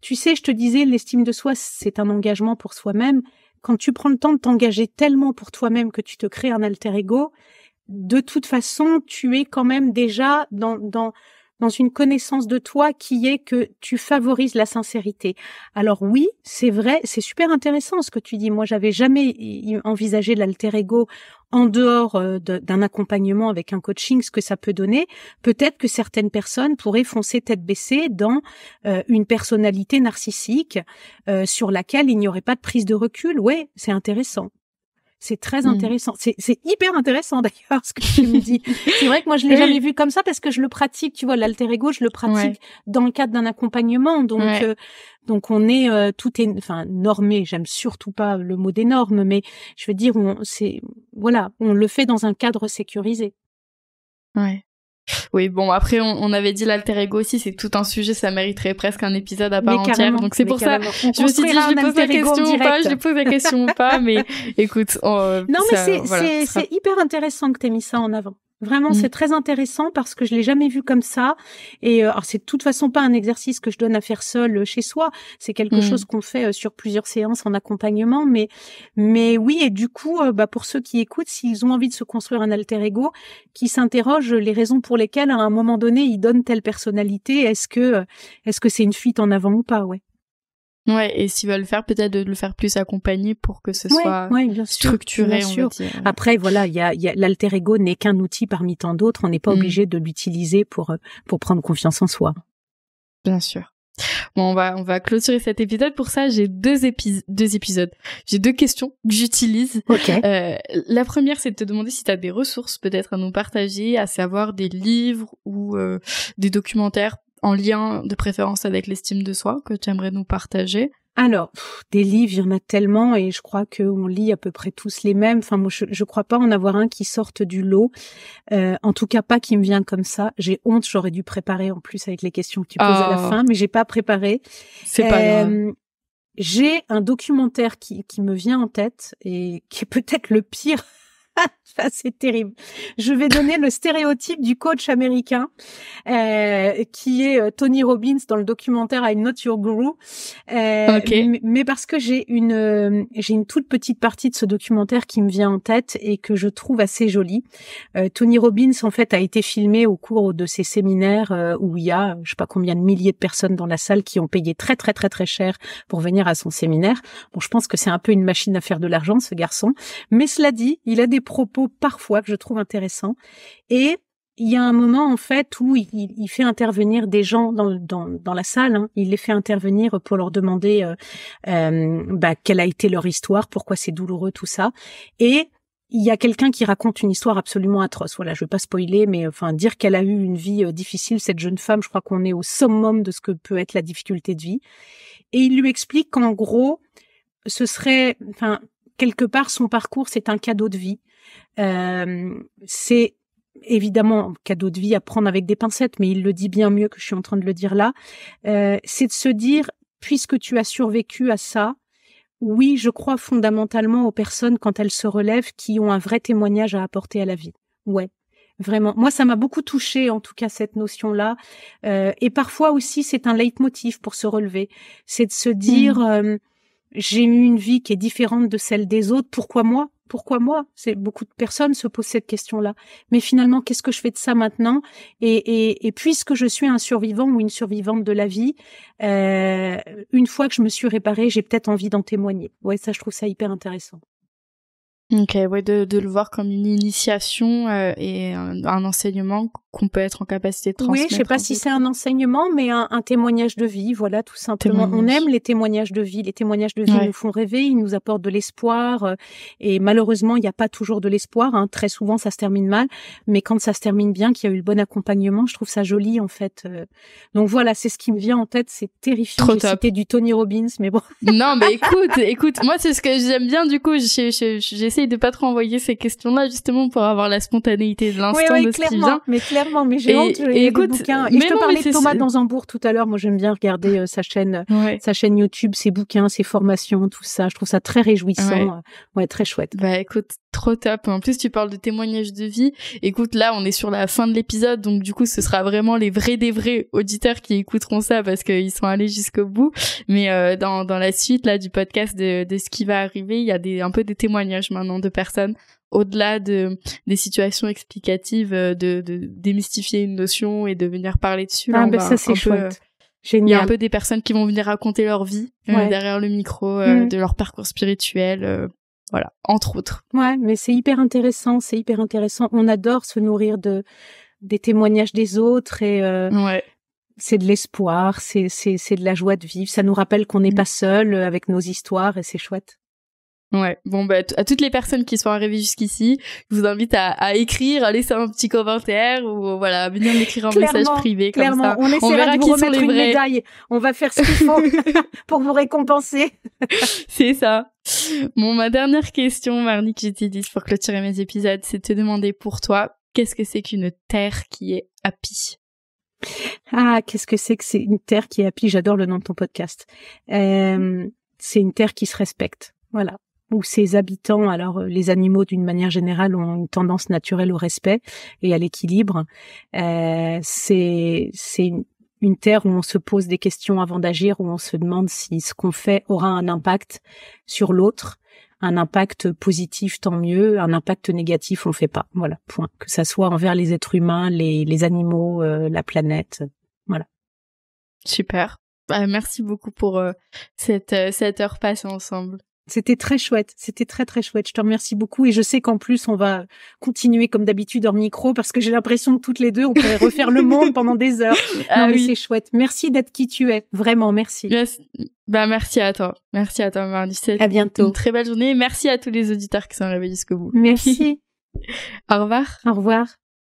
tu sais, je te disais, l'estime de soi, c'est un engagement pour soi-même. Quand tu prends le temps de t'engager tellement pour toi-même que tu te crées un alter ego, de toute façon, tu es quand même déjà dans une connaissance de toi qui est que tu favorises la sincérité. Alors oui, c'est vrai, c'est super intéressant ce que tu dis. Moi, j'avais jamais envisagé l'alter ego en dehors d'un accompagnement avec un coaching, ce que ça peut donner. Peut-être que certaines personnes pourraient foncer tête baissée dans une personnalité narcissique sur laquelle il n'y aurait pas de prise de recul. Ouais, c'est intéressant. C'est très intéressant. C'est hyper intéressant d'ailleurs ce que tu me dis. C'est vrai que moi je l'ai jamais vu comme ça parce que je le pratique, tu vois, l'alter ego, je le pratique dans le cadre d'un accompagnement. Donc on est tout est normé, j'aime surtout pas le mot des normes, mais je veux dire on le fait dans un cadre sécurisé. Ouais. Oui, bon, après, on avait dit l'alter ego aussi, c'est tout un sujet, ça mériterait presque un épisode à part entière. Donc c'est pour ça, je me suis dit, je lui pose la question ou pas, mais écoute. Non, mais c'est hyper intéressant que t'aies mis ça en avant. Vraiment, c'est très intéressant parce que je l'ai jamais vu comme ça. Et alors, c'est de toute façon pas un exercice que je donne à faire seul chez soi. C'est quelque chose qu'on fait sur plusieurs séances en accompagnement. Mais oui, et du coup, pour ceux qui écoutent, s'ils ont envie de se construire un alter ego, qui s'interrogent les raisons pour lesquelles, à un moment donné, ils donnent telle personnalité. Est-ce que c'est une fuite en avant ou pas, ouais. Ouais, et s'ils veulent le faire, peut-être de le faire plus accompagné pour que ce soit bien structuré, sûr, on va dire. Après, voilà, il y a l'alter ego n'est qu'un outil parmi tant d'autres. On n'est pas obligé de l'utiliser pour prendre confiance en soi. Bien sûr. Bon, on va clôturer cet épisode. Pour ça, j'ai deux épisodes. J'ai deux questions que j'utilise. Okay. La première, c'est de te demander si tu as des ressources peut-être à nous partager, à savoir des livres ou des documentaires en lien de préférence avec l'estime de soi que tu aimerais nous partager. Alors, des livres, il y en a tellement et je crois qu'on lit à peu près tous les mêmes. Enfin, moi, je crois pas en avoir un qui sorte du lot. En tout cas, pas qui me vient comme ça. J'ai honte, j'aurais dû préparer en plus avec les questions que tu poses à la fin, mais j'ai pas préparé. C'est pas grave. J'ai un documentaire qui me vient en tête et qui est peut-être le pire. Ça, c'est terrible. Je vais donner le stéréotype du coach américain, qui est Tony Robbins dans le documentaire I'm Not Your Guru. Mais parce que j'ai une toute petite partie de ce documentaire qui me vient en tête et que je trouve assez jolie. Tony Robbins, en fait, a été filmé au cours de ses séminaires où il y a, je sais pas combien de milliers de personnes dans la salle qui ont payé très, très, très, très cher pour venir à son séminaire. Bon, je pense que c'est un peu une machine à faire de l'argent, ce garçon. Mais cela dit, il a des propos parfois que je trouve intéressants. Et il y a un moment, en fait, où il fait intervenir des gens dans la salle. Hein. Il les fait intervenir pour leur demander quelle a été leur histoire, pourquoi c'est douloureux, tout ça. Et il y a quelqu'un qui raconte une histoire absolument atroce. Voilà, je veux pas spoiler, mais enfin dire qu'elle a eu une vie difficile, cette jeune femme, je crois qu'on est au summum de ce que peut être la difficulté de vie. Et il lui explique qu'en gros, ce serait, enfin, quelque part, son parcours, c'est un cadeau de vie. C'est évidemment un cadeau de vie à prendre avec des pincettes, mais il le dit bien mieux que je suis en train de le dire là. C'est de se dire, puisque tu as survécu à ça, oui, je crois fondamentalement aux personnes quand elles se relèvent qui ont un vrai témoignage à apporter à la vie. Ouais. Vraiment. Moi, ça m'a beaucoup touchée, en tout cas, cette notion-là. Et parfois aussi, c'est un leitmotiv pour se relever. C'est de se dire, j'ai eu une vie qui est différente de celle des autres. Pourquoi moi ? Pourquoi moi ? C'est beaucoup de personnes se posent cette question-là. Mais finalement, qu'est-ce que je fais de ça maintenant ? Et puisque je suis un survivant ou une survivante de la vie, une fois que je me suis réparée, j'ai peut-être envie d'en témoigner. Ouais, ça, je trouve ça hyper intéressant. Ok, ouais, de le voir comme une initiation et un enseignement qu'on peut être en capacité de transmettre. Oui, je sais pas si c'est un enseignement, mais un témoignage de vie, voilà, tout simplement. On aime les témoignages de vie. Les témoignages de vie nous font rêver, ils nous apportent de l'espoir. Et malheureusement, il n'y a pas toujours de l'espoir. Hein. Très souvent, ça se termine mal. Mais quand ça se termine bien, qu'il y a eu le bon accompagnement, je trouve ça joli, en fait. Donc voilà, c'est ce qui me vient en tête. C'est terrifiant. J'ai cité du Tony Robbins, mais bon. Non, mais écoute, moi, c'est ce que j'aime bien. Du coup, j'essaye de pas trop envoyer ces questions-là, justement, pour avoir la spontanéité de l'instant de ce qui vient. Mais clairement, mais j'ai honte. Et écoute, bouquins. Et je te parlais de Thomas Danzambourg tout à l'heure. Moi, j'aime bien regarder sa chaîne YouTube, ses bouquins, ses formations, tout ça. Je trouve ça très réjouissant. Ouais, très chouette. Bah, écoute, trop top. En plus, tu parles de témoignages de vie. Écoute, là, on est sur la fin de l'épisode, donc du coup, ce sera vraiment les vrais des vrais auditeurs qui écouteront ça parce qu'ils sont allés jusqu'au bout. Mais dans la suite là du podcast de ce qui va arriver, il y a un peu des témoignages maintenant de personnes au-delà des situations explicatives, de démystifier une notion et de venir parler dessus. Là, ça c'est chouette. Génial. Il y a un peu des personnes qui vont venir raconter leur vie derrière le micro, de leur parcours spirituel. Voilà, entre autres. Ouais, mais c'est hyper intéressant, On adore se nourrir des témoignages des autres et c'est de l'espoir, c'est de la joie de vivre. Ça nous rappelle qu'on n'est pas seul avec nos histoires et c'est chouette. Ouais, bon bah à toutes les personnes qui sont arrivées jusqu'ici, je vous invite à écrire, à laisser un petit commentaire ou voilà, à venir m'écrire un message privé comme ça. On essaiera de vous remettre une médaille. On va faire ce qu'il faut pour vous récompenser. C'est ça. Bon, ma dernière question, Marnie, que j'utilise pour clôturer mes épisodes, c'est de te demander pour toi, qu'est-ce que c'est qu'une terre qui est happy? Ah, qu'est-ce que c'est une terre qui est happy? J'adore le nom de ton podcast. C'est une terre qui se respecte. Voilà. où ses habitants, alors les animaux d'une manière générale ont une tendance naturelle au respect et à l'équilibre. C'est une terre où on se pose des questions avant d'agir, où on se demande si ce qu'on fait aura un impact sur l'autre. Un impact positif, tant mieux. Un impact négatif, on fait pas. Voilà, point. Que ça soit envers les êtres humains, les animaux, la planète. Voilà. Super. Merci beaucoup pour cette heure passée ensemble. C'était très chouette. C'était très, très chouette. Je te remercie beaucoup. Et je sais qu'en plus, on va continuer comme d'habitude hors micro parce que j'ai l'impression que toutes les deux, on pourrait refaire le monde pendant des heures. Non, mais c'est chouette. Merci d'être qui tu es. Vraiment, merci. Yes. Merci à toi. Merci à toi, Marnie. À bientôt. Une très belle journée. Merci à tous les auditeurs qui sont arrivés jusqu'au bout. Merci. Au revoir. Au revoir.